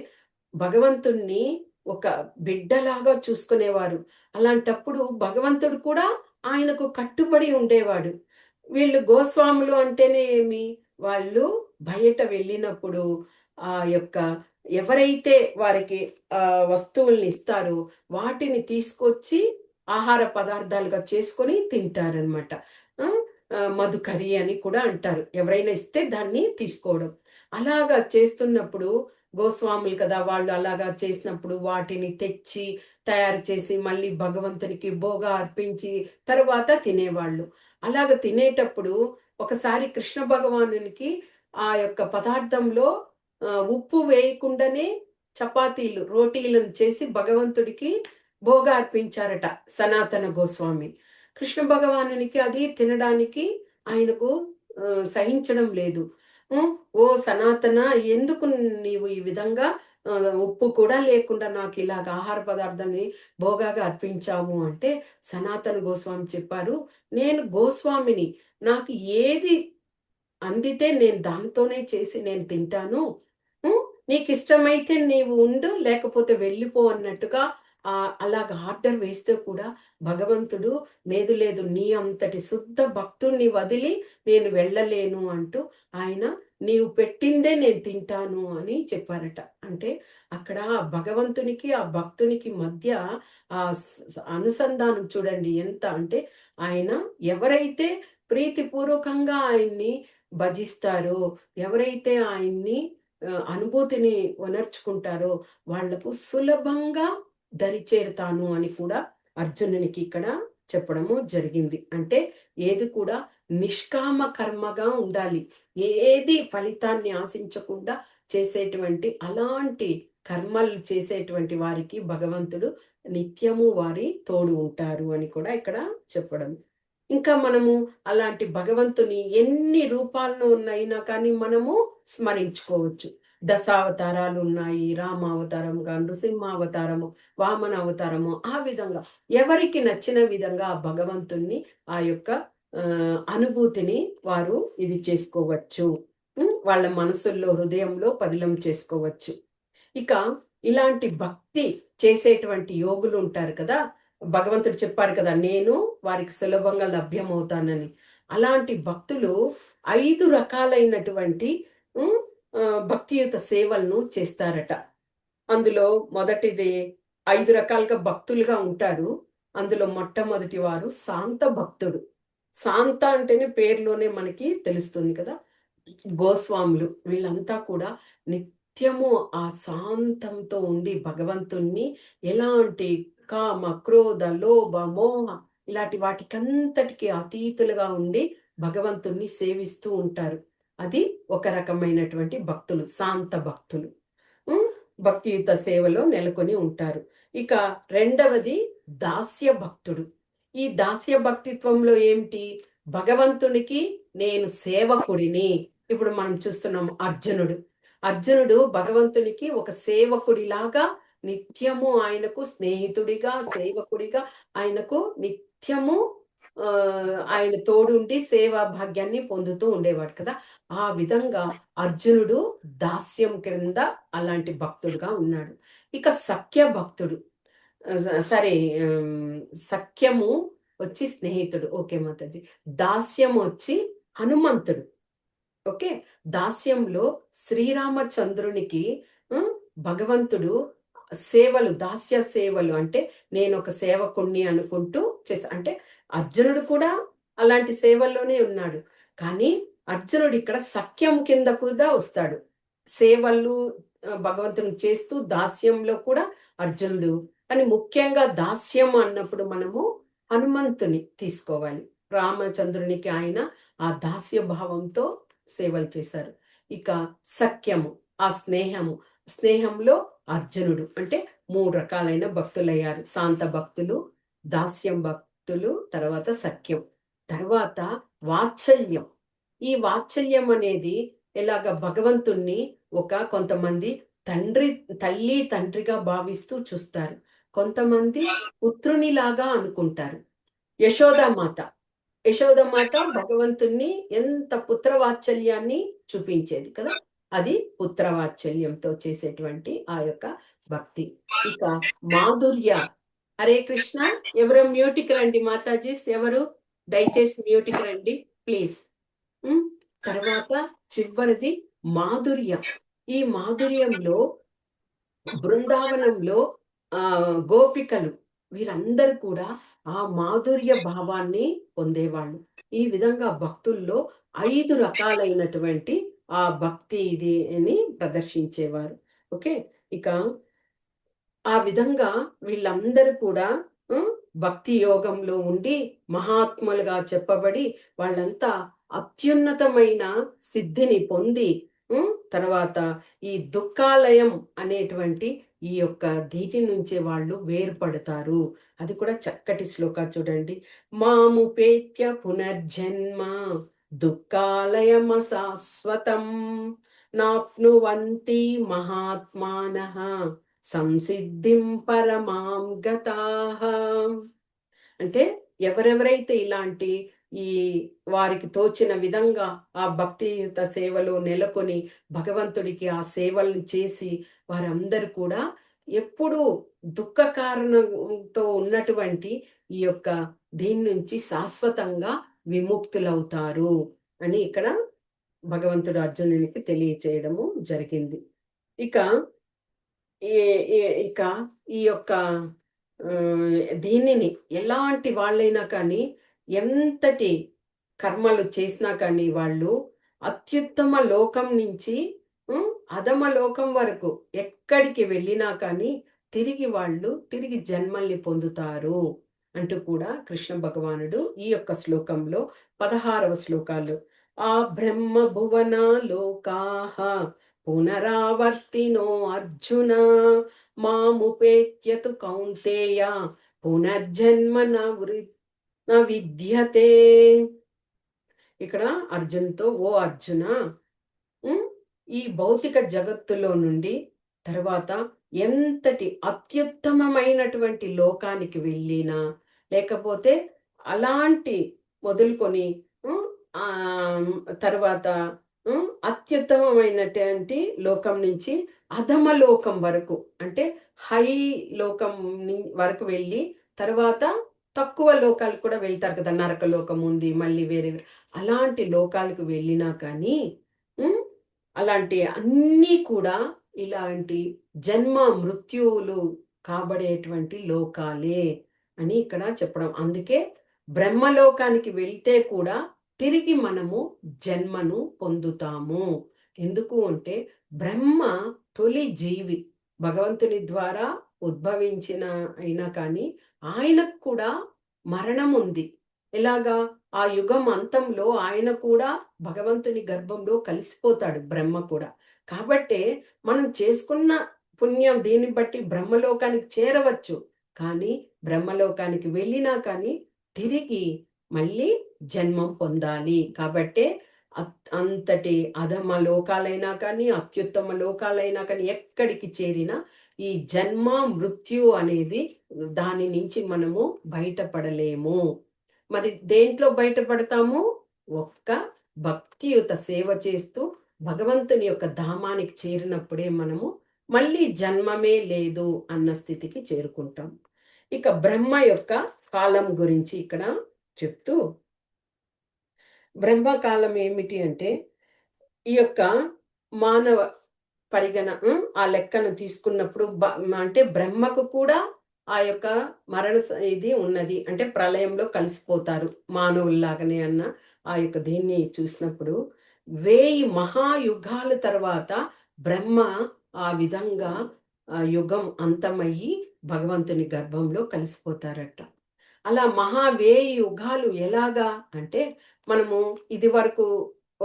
భగవంతుణ్ణి ఒక బిడ్డలాగా చూసుకునేవారు. అలాంటప్పుడు భగవంతుడు కూడా ఆయనకు కట్టుబడి ఉండేవాడు. వీళ్ళు గోస్వాములు అంటేనే ఏమి? వాళ్ళు బయట వెళ్ళినప్పుడు ఆ యొక్క ఎవరైతే వారికి వస్తువుల్ని ఇస్తారో వాటిని తీసుకొచ్చి ఆహార పదార్థాలుగా చేసుకొని తింటారనమాట. ఆ! మధుకరి అని కూడా అంటారు. ఎవరైనా ఇస్తే దాన్ని తీసుకోవడం. అలాగా చేస్తున్నప్పుడు గోస్వాములు కదా! వాళ్ళు అలాగా చేసినప్పుడు వాటిని తెచ్చి, తయారు చేసి, మళ్ళీ భగవంతునికి భోగా అర్పించి, తరువాత తినేవాళ్ళు. అలాగ తినేటప్పుడు ఒకసారి కృష్ణ భగవానునికి ఆ యొక్క పదార్థంలో ఉప్పు వేయకుండానే చపాతీలు, రోటీలను చేసి భగవంతుడికి భోగా అర్పించారట సనాతన గోస్వామి. కృష్ణ భగవానునికి అది తినడానికి ఆయనకు సహించడం లేదు. హ్మ్. "ఓ సనాతన, ఎందుకు నీవు ఈ విధంగా ఉప్పు కూడా లేకుండా నాకిలాగ ఆహార పదార్థాన్ని భోగాగా అర్పించావు" అంటే సనాతన గోస్వామి చెప్పారు, "నేను గోస్వామిని. నాకు ఏది అందితే నేను దానితోనే చేసి నేను తింటాను. హ్మ్. నీకిష్టమైతే నీవు ఉండు, లేకపోతే వెళ్ళిపో" అన్నట్టుగా అలాగ ఆర్డర్ వేస్తే కూడా భగవంతుడు లేదు లేదు నీ అంతటి శుద్ధ భక్తుడిని వదిలి నేను వెళ్ళలేను అంటూ ఆయన నీవు పెట్టిందే నేను తింటాను అని చెప్పారట. అంటే అక్కడ భగవంతునికి, ఆ భక్తునికి మధ్య అనుసంధానం చూడండి ఎంత అంటే ఆయన ఎవరైతే ప్రీతిపూర్వకంగా ఆయన్ని భజిస్తారో, ఎవరైతే ఆయన్ని అనుభూతిని ఒనర్చుకుంటారో వాళ్లకు సులభంగా దరిచేరుతాను అని కూడా అర్జునునికి ఇక్కడ చెప్పడము జరిగింది. అంటే ఏది కూడా నిష్కామ కర్మగా ఉండాలి. ఏది ఫలితాన్ని ఆశించకుండా చేసేటువంటి అలాంటి కర్మలు చేసేటువంటి వారికి భగవంతుడు నిత్యము వారి తోడు ఉంటారు అని కూడా ఇక్కడ చెప్పడం. ఇంకా మనము అలాంటి భగవంతుని ఎన్ని రూపాల్లో ఉన్నయినా కానీ మనము స్మరించుకోవచ్చు. దశావతారాలు ఉన్నాయి. రామావతారంగా, నృసింహావతారము, వామన అవతారము ఆ విధంగా ఎవరికి నచ్చిన విధంగా ఆ భగవంతుణ్ణి ఆ యొక్క అనుభూతిని వారు ఇది చేసుకోవచ్చు. వాళ్ళ మనసుల్లో, హృదయంలో పదిలం చేసుకోవచ్చు. ఇక ఇలాంటి భక్తి చేసేటువంటి యోగులు ఉంటారు కదా! భగవంతుడు చెప్పారు కదా! నేను వారికి సులభంగా లభ్యమవుతానని. అలాంటి భక్తులు 5 రకాలైనటువంటి హ్మ్. భక్తియుత సేవలను చేస్తారట. అందులో మొదటిది 5 రకాలుగా భక్తులుగా ఉంటారు. అందులో మొట్టమొదటి వారు శాంత భక్తుడు. శాంత అంటేనే పేరులోనే మనకి తెలుస్తుంది కదా! గోస్వాములు వీళ్ళంతా కూడా నిత్యము ఆ శాంతంతో ఉండి భగవంతుణ్ణి ఎలాంటి కామ, క్రోధ, లోభ, మోహ ఇలాంటి వాటికంతటికి అతీతులుగా ఉండి భగవంతుణ్ణి సేవిస్తూ ఉంటారు. అది ఒక రకమైనటువంటి భక్తులు, శాంత భక్తులు. హ్మ్. భక్తియుత సేవలో నెలకొని ఉంటారు. ఇక రెండవది దాస్య భక్తుడు. ఈ దాస్య భక్తిత్వంలో ఏమిటి? భగవంతునికి నేను సేవకుడిని. ఇప్పుడు మనం చూస్తున్నాం అర్జునుడు. అర్జునుడు భగవంతునికి ఒక సేవకుడిలాగా నిత్యము ఆయనకు స్నేహితుడిగా, సేవకుడిగా ఆయనకు నిత్యము ఆయన తోడుండి సేవా భాగ్యాన్ని పొందుతూ ఉండేవాడు కదా! ఆ విధంగా అర్జునుడు దాస్యం క్రింద అలాంటి భక్తుడుగా ఉన్నాడు. ఇక సఖ్య భక్తుడు. సరే సఖ్యము వచ్చి స్నేహితుడు. ఓకే మాతాజీ. దాస్యం వచ్చి హనుమంతుడు. ఓకే. దాస్యంలో శ్రీరామచంద్రునికి భగవంతుడు సేవలు, దాస్య సేవలు అంటే నేనొక సేవకుడిని అనుకుంటూ అంటే అర్జునుడు కూడా అలాంటి సేవల్లోనే ఉన్నాడు. కానీ అర్జునుడు ఇక్కడ సఖ్యం కింద కూడా వస్తాడు. సేవలు భగవంతునికి చేస్తూ దాస్యంలో కూడా అర్జునుడు. కానీ ముఖ్యంగా దాస్యం అన్నప్పుడు మనము హనుమంతుని తీసుకోవాలి. రామచంద్రునికి ఆయన ఆ దాస్య భావంతో సేవలు చేశారు. ఇక సఖ్యము, ఆ స్నేహము. స్నేహంలో అర్జునుడు అంటే 3 రకాలైన భక్తులయ్యారు. శాంత భక్తులు, దాస్యం భక్తులు, తర్వాత సఖ్యం. తర్వాత వాత్సల్యం. ఈ వాత్సల్యం అనేది ఎలాగ భగవంతుణ్ణి కొంతమంది తల్లి, తండ్రిగా భావిస్తూ చూస్తారు. కొంతమంది పుత్రునిలాగా అనుకుంటారు. యశోదామాత. యశోదమాత భగవంతుణ్ణి ఎంత పుత్రవాత్సల్యాన్ని చూపించేది కదా! అది పుత్రవాత్సల్యంతో చేసేటువంటి ఆ యొక్క భక్తి. ఇక మాధుర్య. హరే కృష్ణ. ఎవరో మ్యూటిక్ రండి మాతాజీస్, ఎవరు దయచేసి మ్యూటిక్ రండి ప్లీజ్. తర్వాత చివరిది మాధుర్యం. ఈ మాధుర్యంలో బృందావనంలో గోపికలు వీరందరూ కూడా ఆ మాధుర్య భావాన్ని పొందేవాళ్ళు. ఈ విధంగా భక్తుల్లో 5 రకాలైనటువంటి ఆ భక్తి ఇదిని ప్రదర్శించేవారు. ఓకే. ఇక ఆ విధంగా వీళ్ళందరూ కూడా భక్తి యోగంలో ఉండి మహాత్ములుగా చెప్పబడి వాళ్ళంతా అత్యున్నతమైన సిద్ధిని పొంది తర్వాత ఈ దుఃఖాలయం అనేటువంటి ఈ యొక్క దీని నుంచే వాళ్ళు వేరుపడతారు. అది కూడా చక్కటి శ్లోక చూడండి. మాముపేత్య పునర్జన్మ దుఃఖాలయమ శాశ్వతం నాప్నువంతి మహాత్మానః సంసిద్ధిం పరమాం గతాః. అంటే ఎవరెవరైతే ఇలాంటి ఈ వారికి తోచిన విధంగా ఆ భక్తియుత సేవలో నెలకొని భగవంతుడికి ఆ సేవల్ని చేసి వారందరూ కూడా ఎప్పుడూ దుఃఖ కారణంతో ఉన్నటువంటి ఈ యొక్క దీని నుంచి శాశ్వతంగా విముక్తులవుతారు అని ఇక్కడ భగవంతుడు అర్జునునికి తెలియచేయడము జరిగింది. ఇక ఇక ఈ యొక్క దీనిని ఎలాంటి వాళ్ళైనా కానీ ఎంతటి కర్మలు చేసినా కానీ వాళ్ళు అత్యుత్తమ లోకం నుంచి అధమ లోకం వరకు ఎక్కడికి వెళ్ళినా కానీ తిరిగి జన్మల్ని పొందుతారు అంటూ కూడా కృష్ణ భగవానుడు ఈ యొక్క శ్లోకంలో 16వ శ్లోకాలు ఆ బ్రహ్మ భువన లోకాహ పునరావర్తినో అర్జున మాముపేత్యతు కౌంతేయ పునర్జన్మ న విద్యతే. ఇక్కడ అర్జున్తో, ఓ అర్జున, ఈ భౌతిక జగత్తులో నుండి తర్వాత ఎంతటి అత్యుత్తమమైనటువంటి లోకానికి వెళ్ళినా లేకపోతే అలాంటి మొదలుకొని తర్వాత అత్యుత్తమమైనటువంటి లోకం నుంచి అధమ లోకం వరకు అంటే హై లోకం వరకు వెళ్ళి తర్వాత తక్కువ లోకాలు కూడా వెళ్తారు కదా, నరక లోకం ఉంది, మళ్ళీ వేరే అలాంటి లోకాలకు వెళ్ళినా కానీ అలాంటి అన్నీ కూడా ఇలాంటి జన్మ మృత్యువులు కాబడేటువంటి లోకాలే అని ఇక్కడ చెప్పడం. అందుకే బ్రహ్మలోకానికి వెళ్తే కూడా తిరిగి మనము జన్మను పొందుతాము. ఎందుకు అంటే బ్రహ్మ తొలి జీవి, భగవంతుని ద్వారా ఉద్భవించిన అయినా కానీ ఆయనకు కూడా మరణం ఉంది. ఎలాగా? ఆ యుగం అంతంలో ఆయన కూడా భగవంతుని గర్భంలో కలిసిపోతాడు, బ్రహ్మ కూడా. కాబట్టే మనం చేసుకున్న పుణ్యం దీన్ని బట్టి బ్రహ్మలోకానికి చేరవచ్చు. కానీ బ్రహ్మలోకానికి వెళ్ళినా కానీ తిరిగి మళ్ళీ జన్మం పొందాలి. కాబట్టే అంతటి అధమ లోకాలైనా కానీ అత్యుత్తమ లోకాలైనా కానీ ఎక్కడికి చేరినా ఈ జన్మ మృత్యు అనేది దాని నుంచి మనము బయటపడలేము. మరి దేంట్లో బయటపడతాము? ఒక్క భక్తియుత సేవ చేస్తూ భగవంతుని యొక్క ధామానికి చేరినప్పుడే మనము మళ్ళీ జన్మమే లేదు అన్న స్థితికి చేరుకుంటాం. ఇక బ్రహ్మ యొక్క కాలం గురించి ఇక్కడ చెప్తూ, బ్రహ్మకాలం ఏమిటి అంటే ఈ యొక్క మానవ పరిగణ ఆ లెక్కను తీసుకున్నప్పుడు అంటే బ్రహ్మకు కూడా ఆ యొక్క మరణ ఇది ఉన్నది. అంటే ప్రళయంలో కలిసిపోతారు మానవుల్లాగానే అన్న ఆ యొక్క దీన్ని చూసినప్పుడు 1000 మహాయుగాల తర్వాత బ్రహ్మ ఆ విధంగా యుగం అంతమయ్యి భగవంతుని గర్భంలో కలిసిపోతారట. అలా 1000 యుగాలు ఎలాగా అంటే మనము ఇది వరకు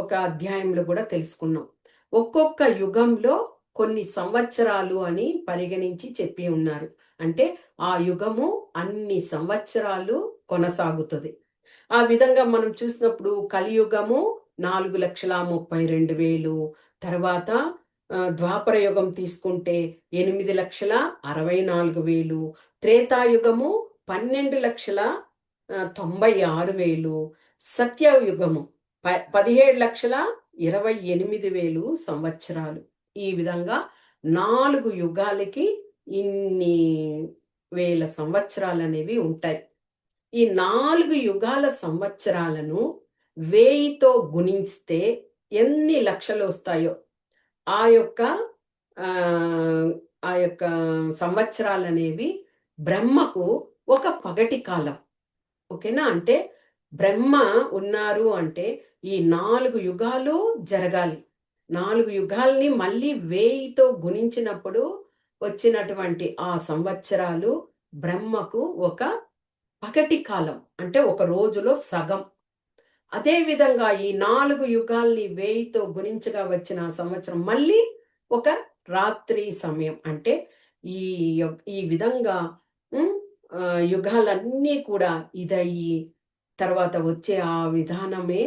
ఒక అధ్యాయంలో కూడా తెలుసుకున్నాం. ఒక్కొక్క యుగంలో కొన్ని సంవత్సరాలు అని పరిగణించి చెప్పి ఉన్నారు. అంటే ఆ యుగము అన్ని సంవత్సరాలు కొనసాగుతుంది. ఆ విధంగా మనం చూసినప్పుడు కలియుగము 4,32,000, తర్వాత ద్వాపర యుగం తీసుకుంటే 8,64,000, త్రేతాయుగము 12,96,000, సత్యయుగము 17,00,000 28,000 సంవత్సరాలు. ఈ విధంగా 4 యుగాలకి ఇన్ని వేల సంవత్సరాలనేవి ఉంటాయి. ఈ 4 యుగాల సంవత్సరాలను 1000తో గుణిస్తే ఎన్ని లక్షలొస్తాయో, ఆ యొక్క ఆహ్, ఆ యొక్క సంవత్సరాలనేవి బ్రహ్మకు ఒక పగటి కాలం. ఓకేనా? అంటే బ్రహ్మ ఉన్నారు అంటే ఈ 4 యుగాలు జరగాలి. 4 యుగాల్ని మళ్ళీ 1000తో గుణించినప్పుడు వచ్చినటువంటి ఆ సంవత్సరాలు బ్రహ్మకు ఒక పగటి కాలం. అంటే ఒక రోజులో సగం. అదే విధంగా ఈ 4 యుగాల్ని 1000తో గుణించగా వచ్చిన ఆ సంవత్సరం మళ్ళీ ఒక రాత్రి సమయం. అంటే ఈ ఈ విధంగా హ్మ్. యుగాలన్నీ కూడా ఇదయ్యి తర్వాత వచ్చే ఆ విధానమే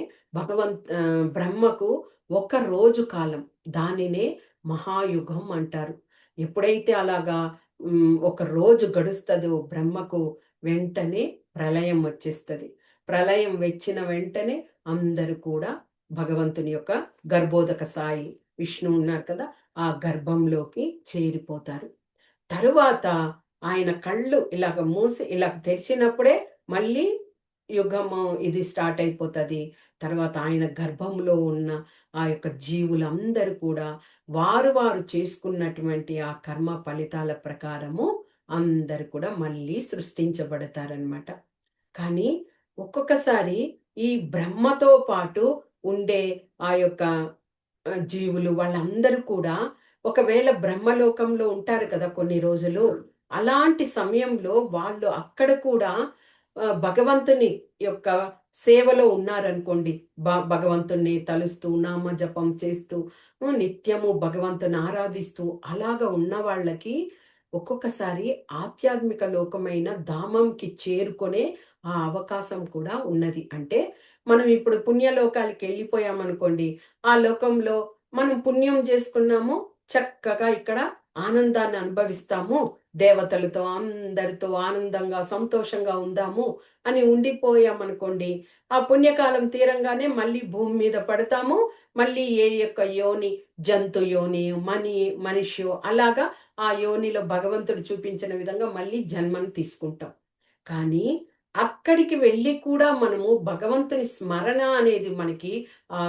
బ్రహ్మకు ఒక రోజు కాలం. దానినే మహాయుగం అంటారు. ఎప్పుడైతే అలాగా ఒక రోజు గడుస్తదో బ్రహ్మకు వెంటనే ప్రళయం వచ్చేస్తది. ప్రళయం వచ్చిన వెంటనే అందరూ కూడా భగవంతుని యొక్క గర్భోదక సాయి విష్ణువు ఉన్నారు కదా! ఆ గర్భంలోకి చేరిపోతారు. తరువాత ఆయన కళ్ళు ఇలాగ మూసి ఇలాగ తెరిచినప్పుడే మళ్ళీ యుగము ఇది స్టార్ట్ అయిపోతది. తర్వాత ఆయన గర్భంలో ఉన్న ఆ యొక్క జీవులందరూ కూడా వారు చేసుకున్నటువంటి ఆ కర్మ ఫలితాల ప్రకారము అందరూ కూడా మళ్ళీ సృష్టించబడతారనమాట. కానీ ఒక్కొక్కసారి ఈ బ్రహ్మతో పాటు ఉండే ఆ యొక్క జీవులు వాళ్ళందరూ కూడా ఒకవేళ బ్రహ్మలోకంలో ఉంటారు కదా కొన్ని రోజులు. అలాంటి సమయంలో వాళ్ళు అక్కడ కూడా భగవంతుని యొక్క సేవలో ఉన్నారనుకోండి. భగవంతుడిని తలుస్తూ, నామజపం చేస్తూ, నిత్యము భగవంతుని ఆరాధిస్తూ అలాగా ఉన్న వాళ్ళకి ఒక్కొక్కసారి ఆధ్యాత్మిక లోకమైన ధామంకి చేరుకునే ఆ అవకాశం కూడా ఉన్నది. అంటే మనం ఇప్పుడు పుణ్యలోకాలకెళ్ళిపోయామనుకోండి. ఆ లోకంలో మనం పుణ్యం చేసుకున్నాము. చక్కగా ఇక్కడ ఆనందాన్ని అనుభవిస్తాము. దేవతలతో అందరితో ఆనందంగా, సంతోషంగా ఉందాము అని ఉండిపోయామనుకోండి. ఆ పుణ్యకాలం తీరంగానే మళ్ళీ భూమి మీద పడతాము. మళ్ళీ ఏ యొక్క యోని, జంతు యోని, మనిషో అలాగా ఆ యోనిలో భగవంతుడు చూపించిన విధంగా మళ్ళీ జన్మను తీసుకుంటాం. కానీ అక్కడికి వెళ్ళి కూడా మనము భగవంతుని స్మరణ అనేది మనకి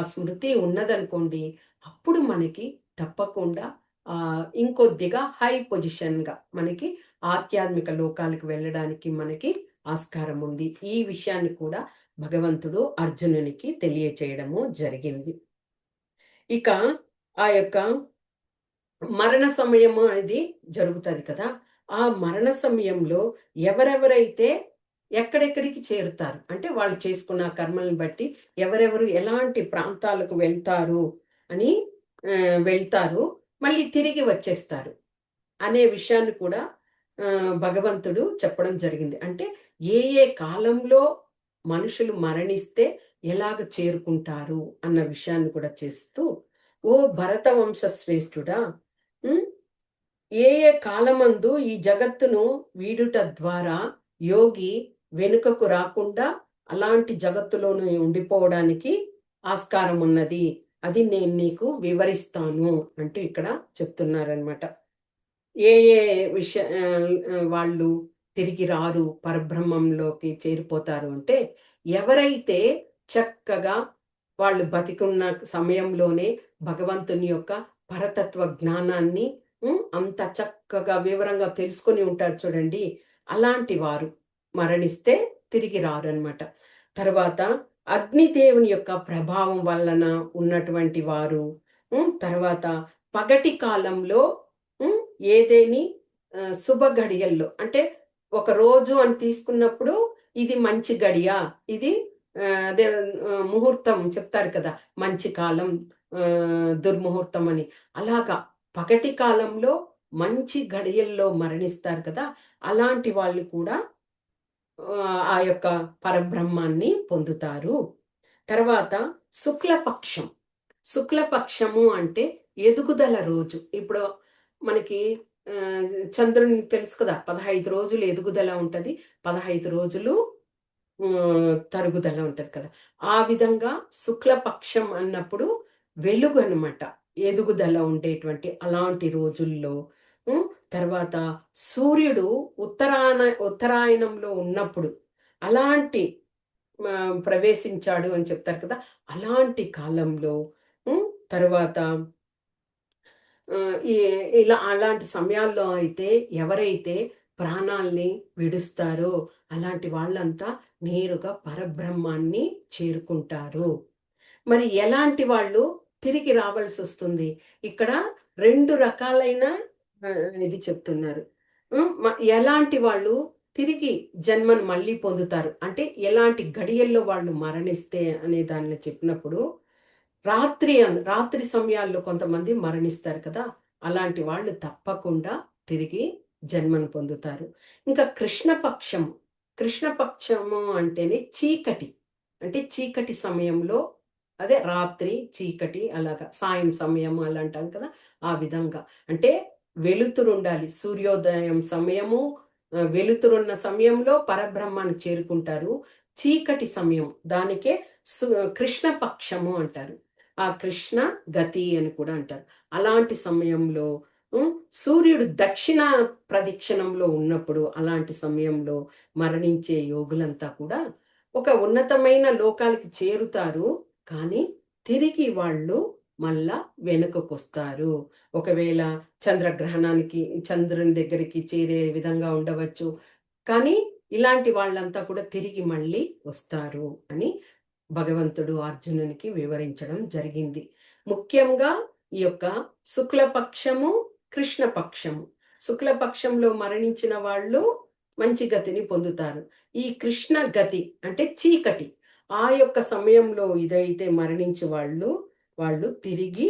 స్మృతి ఉన్నదనుకోండి. అప్పుడు మనకి తప్పకుండా ఇంకొద్దిగా హై పొజిషన్‌గా మనకి ఆధ్యాత్మిక లోకాలకు వెళ్ళడానికి మనకి ఆస్కారం ఉంది. ఈ విషయాన్ని కూడా భగవంతుడు అర్జునునికి తెలియచేయడము జరిగింది. ఇక ఆ యొక్క మరణ సమయము అనేది జరుగుతది కదా! ఆ మరణ సమయంలో ఎవరెవరైతే ఎక్కడెక్కడికి చేరుతారు. అంటే వాళ్ళు చేసుకున్న కర్మలను బట్టి ఎవరెవరు ఎలాంటి ప్రాంతాలకు వెళ్తారు అని వెళ్తారు. మళ్ళీ తిరిగి వచ్చేస్తారు. అనే విషయాన్ని కూడా భగవంతుడు చెప్పడం జరిగింది. అంటే ఏ కాలంలో మనుషులు మరణిస్తే ఎలాగ చేరుకుంటారు అన్న విషయాన్ని కూడా చేస్తూ, ఓ భరత వంశ శ్రేష్ఠుడా! హ్మ్. ఏ కాలమందు ఈ జగత్తును వీడుట ద్వారా యోగి వెనుకకు రాకుండా అలాంటి జగత్తులోనే ఉండిపోవడానికి ఆస్కారం ఉన్నది. అది నేను నీకు వివరిస్తాను అంటూ ఇక్కడ చెప్తున్నారనమాట. ఏ ఏ వాళ్ళు తిరిగి రారు, పరబ్రహ్మంలోకి చేరిపోతారు అంటే, ఎవరైతే చక్కగా వాళ్ళు బతికున్న సమయంలోనే భగవంతుని యొక్క పరతత్వ జ్ఞానాన్ని అంత చక్కగా వివరంగా తెలుసుకొని ఉంటారు చూడండి. అలాంటి వారు మరణిస్తే తిరిగి రారనమాట. తర్వాత అగ్నిదేవుని యొక్క ప్రభావం వలన ఉన్నటువంటి వారు, తర్వాత పగటి కాలంలో హ్మ్. ఏదేని శుభ గడియల్లో అంటే ఒక రోజు అని తీసుకున్నప్పుడు ఇది మంచి గడియ. ఇది అదే ముహూర్తం చెప్తారు కదా! మంచి కాలం, దుర్ముహూర్తం అని. అలాగా పగటి కాలంలో మంచి గడియల్లో మరణిస్తారు కదా! అలాంటి వాళ్ళు కూడా ఆ యొక్క పరబ్రహ్మాన్ని పొందుతారు. తర్వాత శుక్లపక్షం. శుక్లపక్షము అంటే ఎదుగుదల రోజు. ఇప్పుడు మనకి ఆహ్, చంద్రుని తెలుసు కదా! 15 రోజులు ఎదుగుదల ఉంటది. 15 రోజులు తరుగుదల ఉంటది కదా! ఆ విధంగా శుక్లపక్షం అన్నప్పుడు వెలుగు అనమాట. ఎదుగుదల ఉండేటువంటి అలాంటి రోజుల్లో హ్మ్. తర్వాత సూర్యుడు ఉత్తరాయణంలో ఉన్నప్పుడు అలాంటి ప్రవేశించాడు అని చెప్తారు కదా! అలాంటి కాలంలో హ్మ్. తరువాత ఈ ఇలా అలాంటి సమయాల్లో అయితే ఎవరైతే ప్రాణాల్ని విడుస్తారో అలాంటి వాళ్ళంతా నేరుగా పరబ్రహ్మాన్ని చేరుకుంటారు. మరి ఎలాంటి వాళ్ళు తిరిగి రావాల్సొస్తుంది? ఇక్కడ 2 రకాలైన ఇది చెప్తున్నారు. హ్మ్. ఎలాంటి వాళ్ళు తిరిగి జన్మను మళ్ళీ పొందుతారు? అంటే ఎలాంటి గడియల్లో వాళ్ళు మరణిస్తే అనే దాన్ని చెప్పినప్పుడు, రాత్రి సమయాల్లో కొంతమంది మరణిస్తారు కదా! అలాంటి వాళ్ళు తప్పకుండా తిరిగి జన్మను పొందుతారు. ఇంకా కృష్ణపక్షము అంటేనే చీకటి. అంటే చీకటి సమయంలో అదే రాత్రి, చీకటి అలాగా సాయం సమయం అలా అంటాం కదా! ఆ విధంగా. అంటే వెలుతురుండాలి. సూర్యోదయం సమయము వెలుతురున్న సమయంలో పరబ్రహ్మాన్ని చేరుకుంటారు. చీకటి సమయం దానికే సు కృష్ణ పక్షము అంటారు. ఆ కృష్ణ గతి అని కూడా అంటారు. అలాంటి సమయంలో హ్మ్, సూర్యుడు దక్షిణ ప్రదిక్షణంలో ఉన్నప్పుడు అలాంటి సమయంలో మరణించే యోగులంతా కూడా ఒక ఉన్నతమైన లోకాలకి చేరుతారు. కానీ తిరిగి వాళ్ళు మళ్ళా వెనుకకొస్తారు. ఒకవేళ చంద్రగ్రహణానికి చంద్రుని దగ్గరికి చేరే విధంగా ఉండవచ్చు. కానీ ఇలాంటి వాళ్ళంతా కూడా తిరిగి మళ్ళీ వస్తారు అని భగవంతుడు అర్జునునికి వివరించడం జరిగింది. ముఖ్యంగా ఈ యొక్క శుక్లపక్షము, కృష్ణపక్షము. శుక్లపక్షంలో మరణించిన వాళ్ళు మంచి గతిని పొందుతారు. ఈ కృష్ణ గతి అంటే చీకటి. ఆ యొక్క సమయంలో ఇదైతే మరణించి వాళ్ళు తిరిగి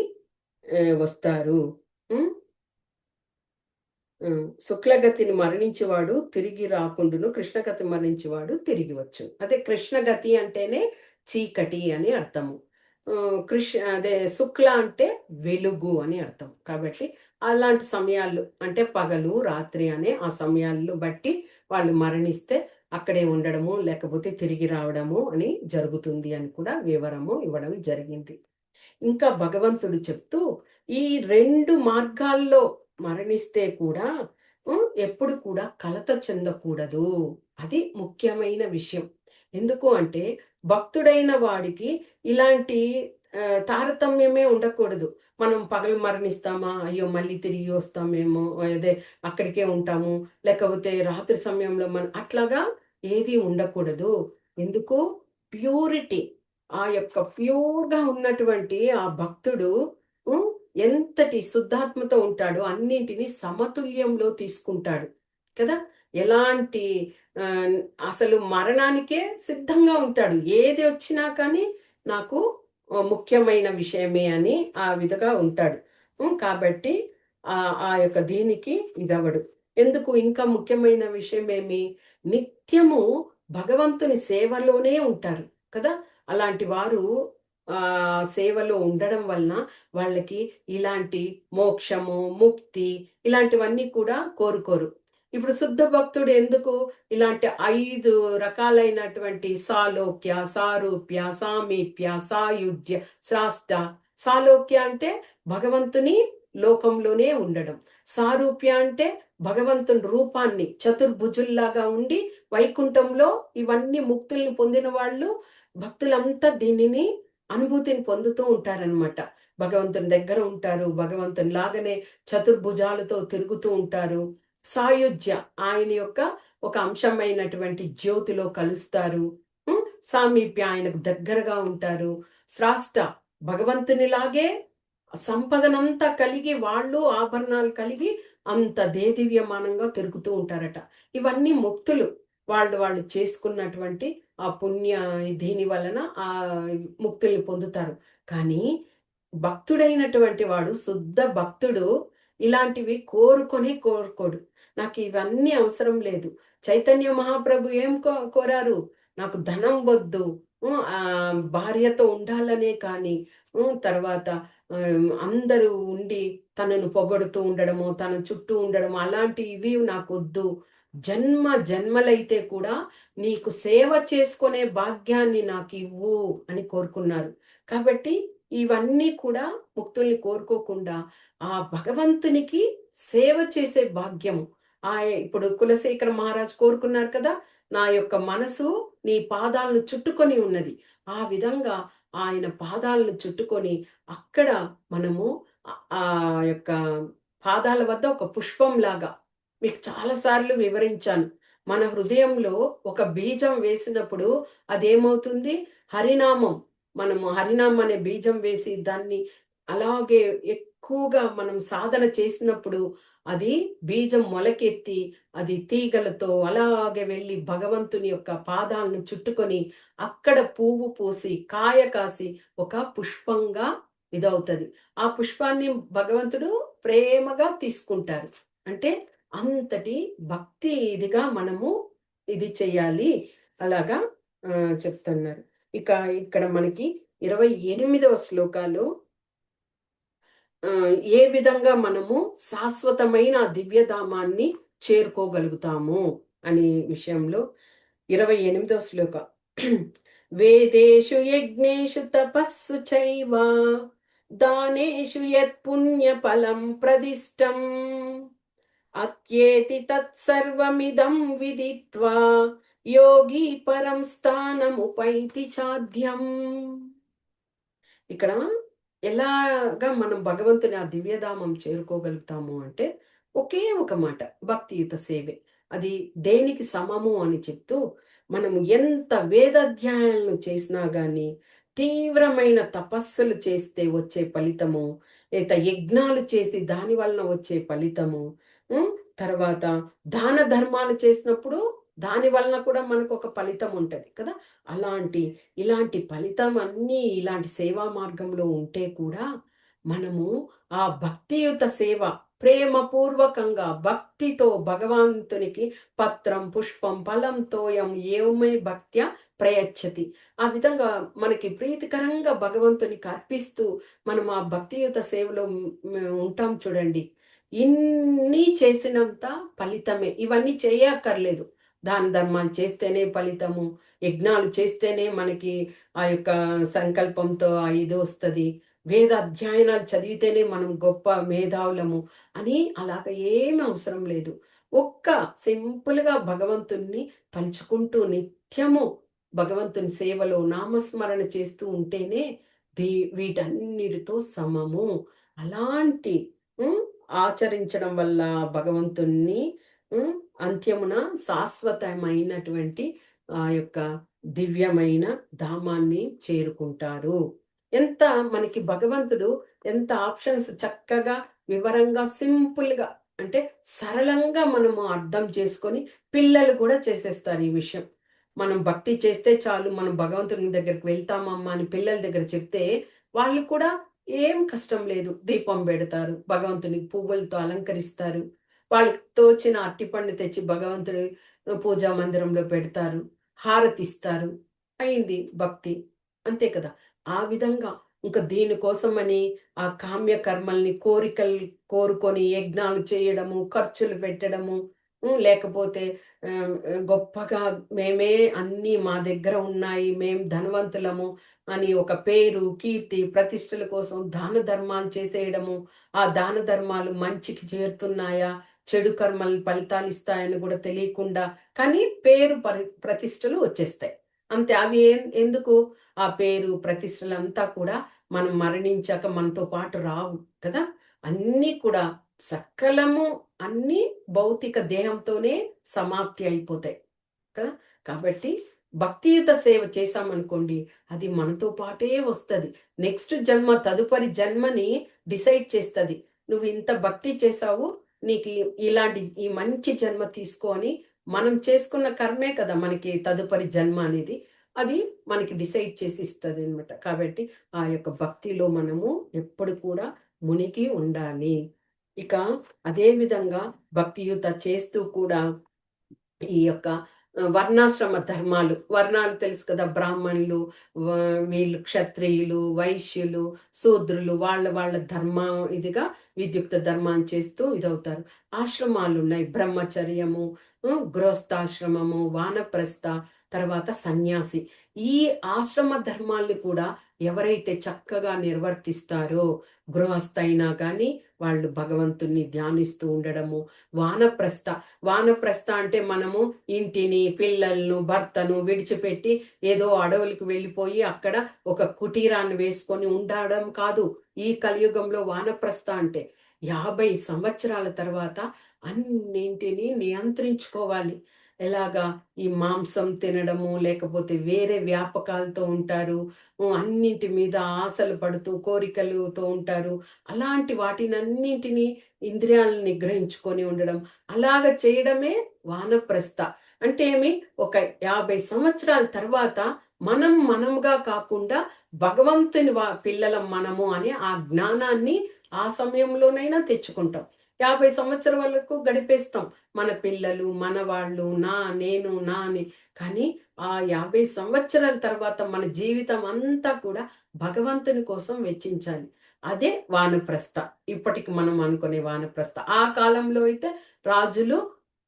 వస్తారు. హ్మ్. శుక్లగతిని మరణించేవాడు తిరిగి రాకుండును. కృష్ణగతి మరణించేవాడు తిరిగి వచ్చు. అదే కృష్ణగతి అంటేనే చీకటి అని అర్థము. అదే శుక్ల అంటే వెలుగు అని అర్థం. కాబట్టి అలాంటి సమయాల్లో అంటే పగలు, రాత్రి అనే ఆ సమయాలను బట్టి వాళ్ళు మరణిస్తే అక్కడే ఉండడము, లేకపోతే తిరిగి రావడము అని జరుగుతుంది అని కూడా వివరము ఇవ్వడం జరిగింది. ఇంకా భగవంతుడు చెప్తూ, ఈ 2 మార్గాల్లో మరణిస్తే కూడా ఎప్పుడు కూడా కలత చెందకూడదు. అది ముఖ్యమైన విషయం. ఎందుకు అంటే, భక్తుడైన వాడికి ఇలాంటి తారతమ్యమే ఉండకూడదు. మనం పగలు మరణిస్తామా? అయ్యో! మళ్ళీ తిరిగి వస్తామేమో, అదే అక్కడికే ఉంటాము. లేకపోతే రాత్రి సమయంలో అట్లాగా ఏది ఉండకూడదు. ఎందుకు? ప్యూరిటీ. ఆ యొక్క ప్యూర్‌గా ఉన్నటువంటి ఆ భక్తుడు హ్మ్. ఎంతటి శుద్ధాత్మతో ఉంటాడో అన్నింటిని సమతుల్యంలో తీసుకుంటాడు. కదా! ఎలాంటి ఆహ్, అసలు మరణానికే సిద్ధంగా ఉంటాడు. ఏది వచ్చినా కానీ నాకు ముఖ్యమైన విషయమే అని ఆ విధంగా ఉంటాడు. కాబట్టి ఆ యొక్క దీనికి ఇదవ్వడు. ఎందుకు ఇంకా ముఖ్యమైన విషయమేమి? నిత్యము భగవంతుని సేవలోనే ఉంటారు కదా! అలాంటి వారు సేవలో ఉండడం వలన వాళ్ళకి ఇలాంటి మోక్షము, ముక్తి ఇలాంటివన్నీ కూడా కోరుకోరు. ఇప్పుడు శుద్ధ భక్తుడు ఎందుకు ఇలాంటి 5 రకాలైనటువంటి సాలోక్య, సారూప్య, సామీప్య, సాయుజ్య, శాస్త. సాలోక్య అంటే భగవంతుని లోకంలోనే ఉండడం. సారూప్య అంటే భగవంతుని రూపాన్ని చతుర్భుజుల్లాగా ఉండి వైకుంఠంలో ఇవన్నీ ముక్తుల్ని పొందిన వాళ్ళు భక్తులంతా దీనిని అనుభూతిని పొందుతూ ఉంటారనమాట. భగవంతుని దగ్గర ఉంటారు. భగవంతుని లాగానే చతుర్భుజాలతో తిరుగుతూ ఉంటారు. సాయుజ్య ఆయన యొక్క ఒక అంశమైనటువంటి జ్యోతిలో కలుస్తారు. హ్మ్. సామీప్య ఆయనకు దగ్గరగా ఉంటారు. స్రాష్ట భగవంతునిలాగే సంపదనంతా కలిగి వాళ్ళు ఆభరణాలు కలిగి అంత దేదీప్యమానంగా తిరుగుతూ ఉంటారట. ఇవన్నీ ముక్తులు. వాళ్ళు చేసుకున్నటువంటి ఆ పుణ్య దీని వలన ముక్తుల్ని పొందుతారు. కానీ భక్తుడైనటువంటి వాడు శుద్ధ భక్తుడు ఇలాంటివి కోరుకోడు. నాకు ఇవన్నీ అవసరం లేదు. చైతన్య మహాప్రభు ఏం కోరారు? నాకు ధనం వద్దు. భార్యతో ఉండాలనే కానీ తర్వాత అందరూ ఉండి తనను పొగడుతూ ఉండడము, తన చుట్టూ ఉండడము అలాంటివి నాకొద్దు. జన్మలైతే కూడా నీకు సేవ చేసుకునే భాగ్యాన్ని నాకివ్వు అని కోరుకున్నారు. కాబట్టి ఇవన్నీ కూడా ముక్తుల్ని కోరుకోకుండా ఆ భగవంతునికి సేవ చేసే భాగ్యము. ఇప్పుడు కులశేఖర మహారాజు కోరుకున్నారు కదా! నా యొక్క మనసు నీ పాదాలను చుట్టుకొని ఉన్నది. ఆ విధంగా ఆయన పాదాలను చుట్టుకొని అక్కడ మనము ఆ యొక్క పాదాల వద్ద ఒక పుష్పంలాగా మీకు చాలా సార్లు వివరించాను. మన హృదయంలో ఒక బీజం వేసినప్పుడు అదేమవుతుంది? హరినామం. మనము హరినామం అనే బీజం వేసి దాన్ని అలాగే ఎక్కువగా మనం సాధన చేసినప్పుడు అది బీజం మొలకెత్తి అది తీగలతో అలాగే వెళ్ళి భగవంతుని యొక్క పాదాలను చుట్టుకొని అక్కడ పువ్వు పూసి, కాయ కాసి ఒక పుష్పంగా ఇదవుతది. ఆ పుష్పాన్ని భగవంతుడు ప్రేమగా తీసుకుంటారు. అంటే అంతటి భక్తి ఇదిగా మనము ఇది చెయ్యాలి. అలాగా చెప్తున్నారు. ఇక ఇక్కడ మనకి 28వ శ్లోకాలు ఏ విధంగా మనము శాశ్వతమైన ఆ దివ్యధామాన్ని చేరుకోగలుగుతాము అనే విషయంలో 28వ శ్లోకం. వేదేషు యజ్ఞేషు తపస్సు చైవ దానేషు యత్పుణ్యఫలం ప్రదిష్టం అత్యేతి తత్సర్వమిదం విదిత్వా యోగి పరం స్థానముపైతి చాధ్యం. ఇక్కడ ఎలాగా మనం భగవంతుని ఆ దివ్యధామం చేరుకోగలుగుతాము అంటే ఒకే ఒక మాట భక్తియుత సేవే. అది దేనికి సమము అని చెప్తూ మనము ఎంత వేదాధ్యాయాలను చేసినా గాని తీవ్రమైన తపస్సులు చేస్తే వచ్చే ఫలితము, లేదా యజ్ఞాలు చేసి దాని వలన వచ్చే ఫలితము, ఉమ్, తర్వాత దాన ధర్మాలు చేసినప్పుడు దాని వలన కూడా మనకు ఒక ఫలితం ఉంటది కదా. ఇలాంటి ఫలితం అన్నీ ఇలాంటి సేవా మార్గంలో ఉంటే కూడా మనము ఆ భక్తియుత సేవ ప్రేమపూర్వకంగా భక్తితో భగవంతునికి పత్రం పుష్పం ఫలం తోయం ఏమై భక్త్య ప్రయచ్చతి. ఆ విధంగా మనకి ప్రీతికరంగా భగవంతునికి అర్పిస్తూ మనం ఆ భక్తియుత సేవలో ఉంటాం చూడండి. ఇన్ని చేసినంత ఫలితమే. ఇవన్నీ చేయక్కర్లేదు. దాన ధర్మాలు చేస్తేనే ఫలితము, యజ్ఞాలు చేస్తేనే మనకి ఆ యొక్క సంకల్పంతో ఆ ఇది వస్తది. వేద అధ్యయనాలు చదివితేనే మనం గొప్ప మేధావులము అని అలాగ ఏమి అవసరం లేదు. ఒక్క సింపుల్‌గా భగవంతుణ్ణి తలుచుకుంటూ నిత్యము భగవంతుని సేవలో నామస్మరణ చేస్తూ ఉంటేనే దీ వీటన్నిటితో సమము. అలాంటి హ్మ్. ఆచరించడం వల్ల భగవంతుణ్ణి హ్మ్. అంత్యమున శాశ్వతమైనటువంటి ఆ యొక్క దివ్యమైన ధామాన్ని చేరుకుంటారు. ఎంత మనకి భగవంతుడు ఎంత ఆప్షన్స్ చక్కగా, వివరంగా, సింపుల్‌గా అంటే సరళంగా మనము అర్థం చేసుకొని పిల్లలు కూడా చేసేస్తారు ఈ విషయం. మనం భక్తి చేస్తే చాలు మనం భగవంతుని దగ్గరికి వెళ్తామమ్మా అని పిల్లల దగ్గర చెప్తే వాళ్ళు కూడా ఏం కష్టం లేదు. దీపం బెడతారు. భగవంతునికి పువ్వులతో అలంకరిస్తారు. వాళ్ళకి తోచిన అరటిపండు తెచ్చి భగవంతుడి పూజా మందిరంలో పెడతారు. హారతిస్తారు. అయింది భక్తి. అంతే కదా! ఆ విధంగా ఇంక దీనికోసమని ఆ కామ్య కర్మల్ని కోరికలు కోరుకొని యజ్ఞాలు చేయడము, ఖర్చులు పెట్టడము, లేకపోతే గొప్పగా మేమే అన్నీ మా దగ్గర ఉన్నాయి. మేం ధనవంతులము అని ఒక పేరు, కీర్తి, ప్రతిష్టల కోసం దాన ధర్మాలు చేసేయడము. ఆ దాన ధర్మాలు మంచికి చేరుతున్నాయా? చెడు కర్మలు ఫలితాలిస్తాయని గూడా తెలియకుండా కానీ పేరు ప్రతిష్టలు వచ్చేస్తాయి. అంతే. అవి ఎందుకు? ఆ పేరు, ప్రతిష్టలంతా కూడా మనం మరణించాక మనతో పాటు రావు కదా! అన్నీ కూడా సకలము అన్నీ భౌతిక దేహంతోనే సమాప్తి అయిపోతాయి కదా! కాబట్టి భక్తియుత సేవ చేశామనుకోండి, అది మనతో పాటే వస్తది. నెక్స్ట్ జన్మ తదుపరి జన్మని డిసైడ్ చేస్తది. నువ్వు ఇంత భక్తి చేశావు, నీకు ఇలాంటి ఈ మంచి జన్మ తీసుకో అని మనం చేసుకున్న కర్మే కదా మనకి తదుపరి జన్మ అనేది. అది మనకి డిసైడ్ చేసి ఇస్తదనమాట. కాబట్టి ఆ యొక్క భక్తిలో మనము ఎప్పుడు కూడా మునిగి ఉండాలి. ఇక అదే విధంగా భక్తియుత చేస్తూ కూడా ఈ యొక్క వర్ణాశ్రమ ధర్మాలు. వర్ణాలు తెలుసు కదా! బ్రాహ్మణులు, వ వీళ్ళు క్షత్రియులు, వైశ్యులు, శూద్రులు వాళ్ళ వాళ్ళ ధర్మం ఇదిగా విద్యుక్త ధర్మాన్ని చేస్తూ ఇదవుతారు. ఆశ్రమాలున్నాయి. బ్రహ్మచర్యము, గృహస్థాశ్రమము, వానప్రస్థ, తర్వాత సన్యాసి. ఈ ఆశ్రమ ధర్మాల్ని కూడా ఎవరైతే చక్కగా నిర్వర్తిస్తారో, గృహస్థైనా కానీ వాళ్ళు భగవంతుణ్ణి ధ్యానిస్తూ ఉండడము. వానప్రస్థ, వానప్రస్థ అంటే మనము ఇంటిని, పిల్లలను, భర్తను విడిచిపెట్టి ఏదో అడవులకు వెళ్ళిపోయి అక్కడ ఒక కుటీరాన్ని వేసుకొని ఉండడం కాదు. ఈ కలియుగంలో వానప్రస్థ అంటే 50 సంవత్సరాల తర్వాత అన్నింటినీ నియంత్రించుకోవాలి. ఎలాగా? ఈ మాంసం తినడము, లేకపోతే వేరే వ్యాపకాలతో ఉంటారు. అన్నింటి మీద ఆశలు పడుతూ, కోరికలుతో ఉంటారు. అలాంటి వాటినన్నింటినీ ఇంద్రియాలను నిగ్రహించుకొని ఉండడం. అలాగ చేయడమే వానప్రస్థ. అంటే ఏమి? ఒక 50 సంవత్సరాల తర్వాత మనం మనముగా కాకుండా భగవంతుని పిల్లలం మనము అని ఆ జ్ఞానాన్ని ఆ సమయంలోనైనా తెచ్చుకుంటాం. 50 సంవత్సరాల వరకు గడిపేస్తాం. మన పిల్లలు, మనవాళ్ళు, నేను, నా అని. కానీ ఆ 50 సంవత్సరాల తర్వాత మన జీవితం అంతా కూడా భగవంతుని కోసం వెచ్చించాలి. అదే వానప్రస్థ. ఇప్పటికి మనం అనుకునే వానప్రస్థ. ఆ కాలంలో అయితే రాజులు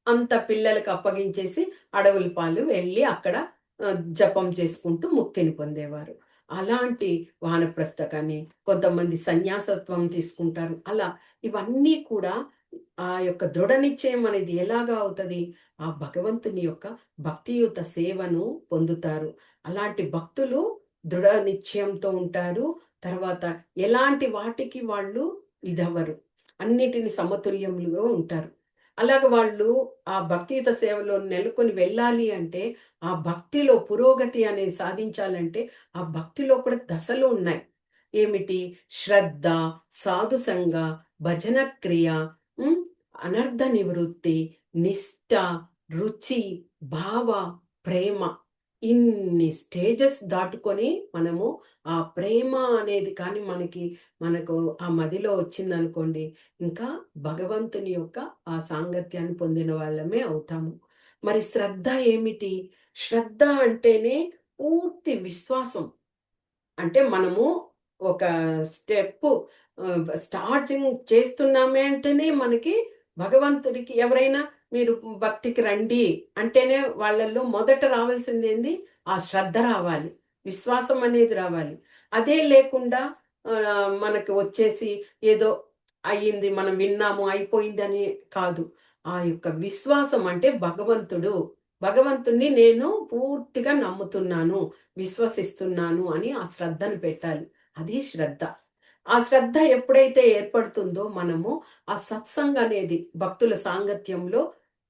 అంత పిల్లలకి అప్పగించేసి అడవుల పాలు వెళ్ళి అక్కడ జపం చేసుకుంటూ ముక్తిని పొందేవారు. అలాంటి వానప్రస్థ కానీ, కొంతమంది సన్యాసత్వం తీసుకుంటారు. అలా ఇవన్నీ కూడా ఆ యొక్క దృఢ నిశ్చయం అనేది ఎలాగా అవుతది? ఆ భగవంతుని యొక్క భక్తియుత సేవను పొందుతారు. అలాంటి భక్తులు దృఢ నిశ్చయంతో ఉంటారు. తర్వాత ఎలాంటి వాటికి వాళ్ళు ఇదవ్వరు. అన్నిటిని సమతుల్యములుగా ఉంటారు. అలాగ వాళ్ళు ఆ భక్తియుత సేవలో నెలకొని వెళ్ళాలి అంటే, ఆ భక్తిలో పురోగతి అనేది సాధించాలంటే, ఆ భక్తిలో కూడా దశలు ఉన్నాయి. ఏమిటి? శ్రద్ధ, సాధుసంగ, భజన క్రియ, హ్మ్. అనర్థ నివృత్తి, నిష్ఠ, రుచి, భావ, ప్రేమ. ఇన్ని స్టేజెస్ దాటుకొని మనము ఆ ప్రేమ అనేది కానీ మనకు ఆ మదిలో వచ్చిందనుకోండి, ఇంకా భగవంతుని యొక్క ఆ సాంగత్యాన్ని పొందిన వాళ్ళమే అవుతాము. మరి శ్రద్ధ ఏమిటి? శ్రద్ధ అంటేనే పూర్తి విశ్వాసం. అంటే మనము ఒక స్టెప్పు స్టార్టింగ్ చేస్తున్నామే అంటేనే మనకి భగవంతుడికి ఎవరైనా మీరు భక్తికి రండి అంటేనే వాళ్ళల్లో మొదట రావాల్సిందేంది? ఆ శ్రద్ధ రావాలి. విశ్వాసం అనేది రావాలి. అదే లేకుండా మనకి వచ్చేసి ఏదో అయ్యింది, మనం విన్నాము, అయిపోయిందని కాదు. ఆ యొక్క విశ్వాసం అంటే భగవంతుడు. భగవంతుడిని నేను పూర్తిగా నమ్ముతున్నాను. విశ్వసిస్తున్నాను అని ఆ శ్రద్ధను పెట్టాలి. అది శ్రద్ధ. ఆ శ్రద్ధ ఎప్పుడైతే ఏర్పడుతుందో మనము ఆ సత్సంగ్ అనేది భక్తుల సాంగత్యంలో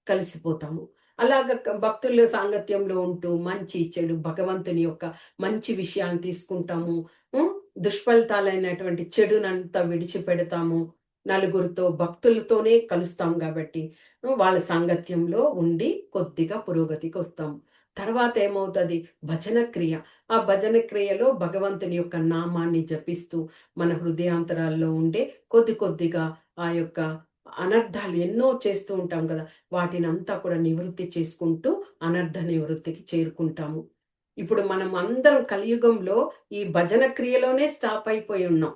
కలిసిపోతాము. అలాగ భక్తుల సాంగత్యంలో ఉంటూ మంచి, చెడు భగవంతుని యొక్క మంచి విషయాలను తీసుకుంటాము. హ్మ్. దుష్ఫలితాలైనటువంటి చెడునంతా విడిచిపెడతాము. నలుగురితో భక్తులతోనే కలుస్తాం గాబట్టి వాళ్ళ సాంగత్యంలో ఉండి కొద్దిగా పురోగతికొస్తాం. తర్వాత ఏమవుతది? భజన క్రియ. ఆ భజన క్రియలో భగవంతుని యొక్క నామాన్ని జపిస్తూ, మన హృదయాంతరాల్లో ఉండే కొద్ది కొద్దిగా ఆ యొక్క అనర్థాలు ఎన్నో చేస్తూ ఉంటాం గదా! వాటినంతా కూడా నివృత్తి చేసుకుంటూ అనర్థ నివృత్తికి చేరుకుంటాము. ఇప్పుడు మనం అందరం కలియుగంలో ఈ భజన క్రియలోనే స్టాప్ అయిపోయి ఉన్నాం.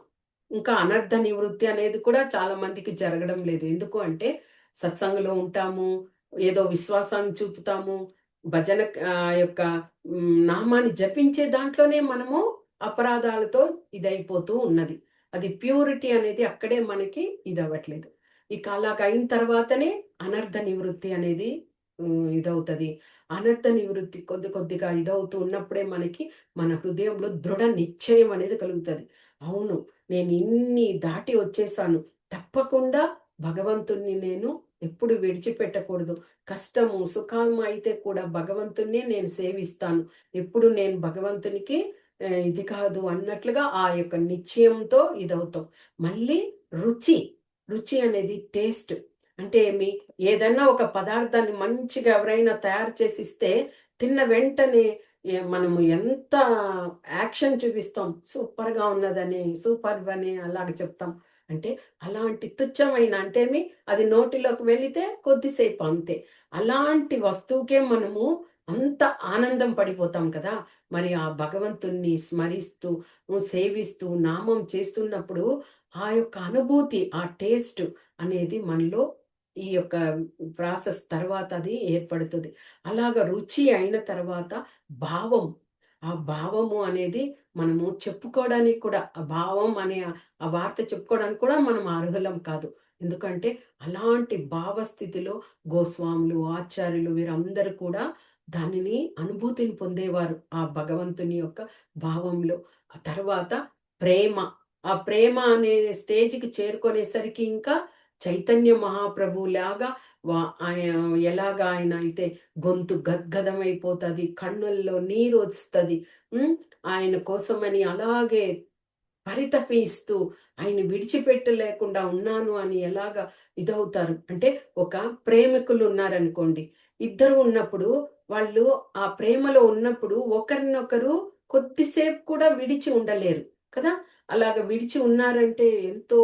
ఇంకా అనర్థ నివృత్తి అనేది కూడా చాలా మందికి జరగడం లేదు. ఎందుకు అంటే సత్సంగంలో ఉంటాము, ఏదో విశ్వాసాన్ని చూపుతాము. భజన యొక్క నామాన్ని జపించే దాంట్లోనే మనము అపరాధాలతో ఇదైపోతూ ఉన్నది. అది ప్యూరిటీ అనేది అక్కడే మనకి ఇదవ్వట్లేదు. ఇక అలాగయిన తర్వాతనే అనర్థ నివృత్తి అనేది ఇదవుతది. అనర్థ నివృత్తి కొద్ది కొద్దిగా ఇదవుతూ ఉన్నప్పుడే మనకి మన హృదయంలో దృఢ నిశ్చయం అనేది కలుగుతది. అవును. నేను ఇన్ని దాటి వచ్చేసాను. తప్పకుండా భగవంతుణ్ణి నేను ఎప్పుడు విడిచిపెట్టకూడదు. కష్టము, సుఖము అయితే కూడా భగవంతుడినే నేను సేవిస్తాను. ఎప్పుడు నేను భగవంతునికి ఇది కాదు అన్నట్లుగా ఆ యొక్క నిశ్చయంతో ఇదవుతాం. మళ్ళీ రుచి, రుచి అనేది టేస్ట్. అంటే ఏదన్నా ఒక పదార్థాన్ని మంచిగా ఎవరైనా తయారు చేసిస్తే తిన్న వెంటనే మనము ఎంత యాక్షన్ చూపిస్తాం. సూపర్‌గా ఉన్నదని, సూపర్బ్ అని అలాగ చెప్తాం. అంటే అలాంటి తుచ్చమైన అంటే అది నోటిలోకి వెళితే కొద్దిసేపు అంతే. అలాంటి వస్తువుకే మనము అంత ఆనందం పడిపోతాం కదా! మరి ఆ భగవంతుణ్ణి స్మరిస్తూ, సేవిస్తూ, నామం చేస్తున్నప్పుడు ఆ యొక్క అనుభూతి, ఆ టేస్ట్ అనేది మనలో ఈ యొక్క ప్రాసెస్ తర్వాత అది ఏర్పడుతది. అలాగా రుచి అయిన తర్వాత భావం. ఆ భావము అనేది మనము చెప్పుకోవడానికి కూడా, ఆ భావం అనే ఆ వార్త చెప్పుకోవడానికి కూడా మనం అర్హులం కాదు. ఎందుకంటే అలాంటి భావస్థితిలో గోస్వాములు, ఆచార్యులు వీరందరూ కూడా దానిని అనుభూతిని పొందేవారు. ఆ భగవంతుని యొక్క భావంలో. ఆ తర్వాత ప్రేమ. ఆ ప్రేమ అనే స్టేజ్‌కి చేరుకునేసరికి ఇంకా చైతన్య మహాప్రభువులాగా ఆయన ఎలాగా ఆయన అయితే గొంతు గద్గదమైపోతది. కన్నుల్లో నీరొస్తది. హ్మ్. ఆయన కోసమని అలాగే పరితపిస్తూ ఆయన్ని విడిచిపెట్టలేకుండా ఉన్నాను అని ఎలాగా ఇదవుతారు. అంటే ఒక ప్రేమికులున్నారనుకోండి. ఇద్దరు ఉన్నప్పుడు వాళ్ళు ఆ ప్రేమలో ఉన్నప్పుడు ఒకరినొకరు కొద్దిసేపు కూడా విడిచి ఉండలేరు కదా! అలాగ విడిచి ఉన్నారంటే ఎంతో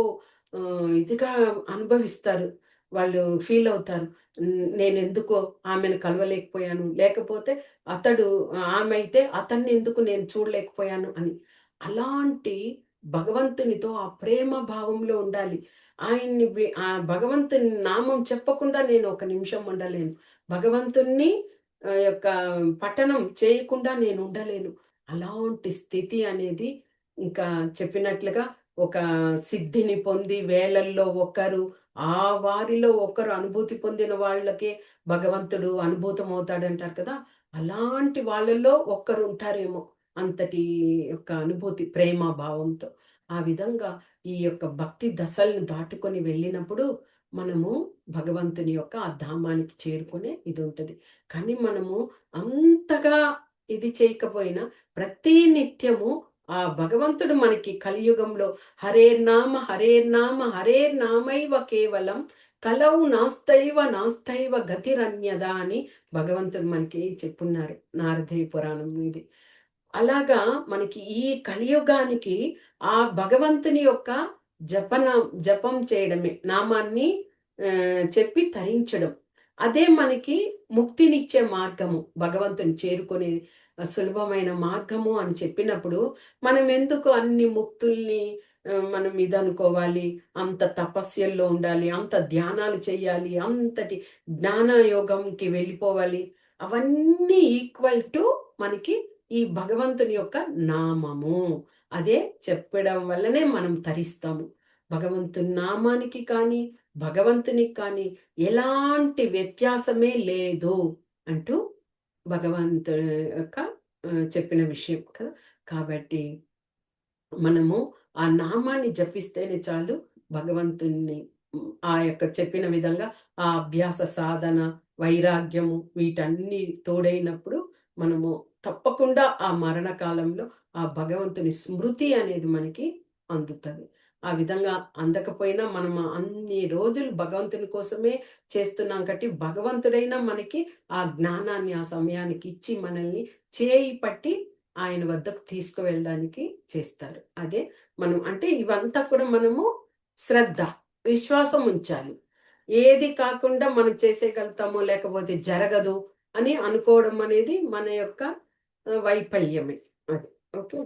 ఇదిగా అనుభవిస్తారు. వాళ్ళు ఫీలవుతారు. నేనెందుకో ఆమెను కలవలేకపోయాను. లేకపోతే అతడు ఆమె అయితే అతన్నెందుకు నేను చూడలేకపోయాను అని. అలాంటి భగవంతునితో ఆ ప్రేమ భావంలో ఉండాలి. ఆ భగవంతుని నామం చెప్పకుండా నేను ఒక నిమిషం ఉండలేను. భగవంతుణ్ణి యొక్క పఠనం చేయకుండా నేను ఉండలేను. అలాంటి స్థితి అనేది ఇంకా చెప్పినట్లుగా ఒక సిద్ధిని పొంది వేలల్లో ఒకరు, ఆ వారిలో ఒకరు అనుభూతి పొందిన వాళ్ళకే భగవంతుడు అనుభూతమవుతాడంటారు కదా! అలాంటి వాళ్ళలో ఒక్కరుంటారేమో. అంతటి యొక్క అనుభూతి ప్రేమ భావంతో. ఆ విధంగా ఈ యొక్క భక్తి దశలను దాటుకొని వెళ్ళినప్పుడు మనము భగవంతుని యొక్క ఆ ధామానికి చేరుకునే ఇది ఉంటది. కానీ మనము అంతగా ఇది చేయకపోయినా ప్రతి నిత్యము ఆ భగవంతుడు మనకి కలియుగంలో హరేర్నామ హరేర్నామ హరేర్నామైవ కేవలం కలౌ నాస్తైవ నాస్తైవ గతిరన్యదా అని భగవంతుడు మనకి చెప్పున్నారు నారదీయ పురాణం ఇది. అలాగా మనకి ఈ కలియుగానికి ఆ భగవంతుని యొక్క జపం చేయడమే. నామాన్ని చెప్పి తరించడం. అదే మనకి ముక్తినిచ్చే మార్గము. భగవంతుని చేరుకునే సులభమైన మార్గము అని చెప్పినప్పుడు, మనం ఎందుకు అన్ని ముక్తుల్ని మనం ఇదనుకోవాలి, అంత తపస్యల్లో ఉండాలి, అంత ధ్యానాలు చేయాలి, అంతటి జ్ఞాన యోగంకి వెళ్ళిపోవాలి. అవన్నీ ఈక్వల్ టు మనకి ఈ భగవంతుని యొక్క నామము. అదే చెప్పడం వల్లనే మనం తరిస్తాము. భగవంతుని నామానికి కానీ, భగవంతునికి కానీ ఎలాంటి వ్యత్యాసమే లేదు అంటూ భగవంతుని యొక్క చెప్పిన విషయం కదా! కాబట్టి మనము ఆ నామాన్ని జపిస్తేనే చాలు భగవంతుణ్ణి ఆ యొక్క చెప్పిన విధంగా ఆ అభ్యాస సాధన, వైరాగ్యము వీటన్నీ తోడైనప్పుడు మనము తప్పకుండా ఆ మరణ కాలంలో ఆ భగవంతుని స్మృతి అనేది మనకి అందుతది. ఆ విధంగా అందకపోయినా మనం అన్ని రోజులు భగవంతుని కోసమే చేస్తున్నాం కాబట్టి భగవంతుడైనా మనకి ఆ జ్ఞానాన్ని ఆ సమయానికి ఇచ్చి మనల్ని చేయి పట్టి ఆయన వద్దకు తీసుకువెళ్ళడానికి చేస్తారు. అదే మనం అంటే ఇవంతా కూడా మనము శ్రద్ధ, విశ్వాసం ఉంచాలి. ఏది కాకుండా మనం చేసేయగలుగుతామో, లేకపోతే జరగదు అని అనుకోవడం అనేది మన యొక్క వైఫల్యమే. అది. ఓకే.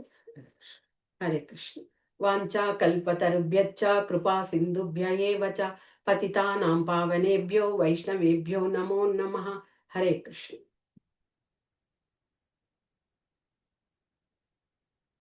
హరే కృష్ణ. వాంఛా కల్పతరుభ్యశ్చ కృపా సింధుభ్య ఏవ చ పతితానాం పావనేభ్యో వైష్ణవేభ్యో నమో నమః. హరే కృష్ణ.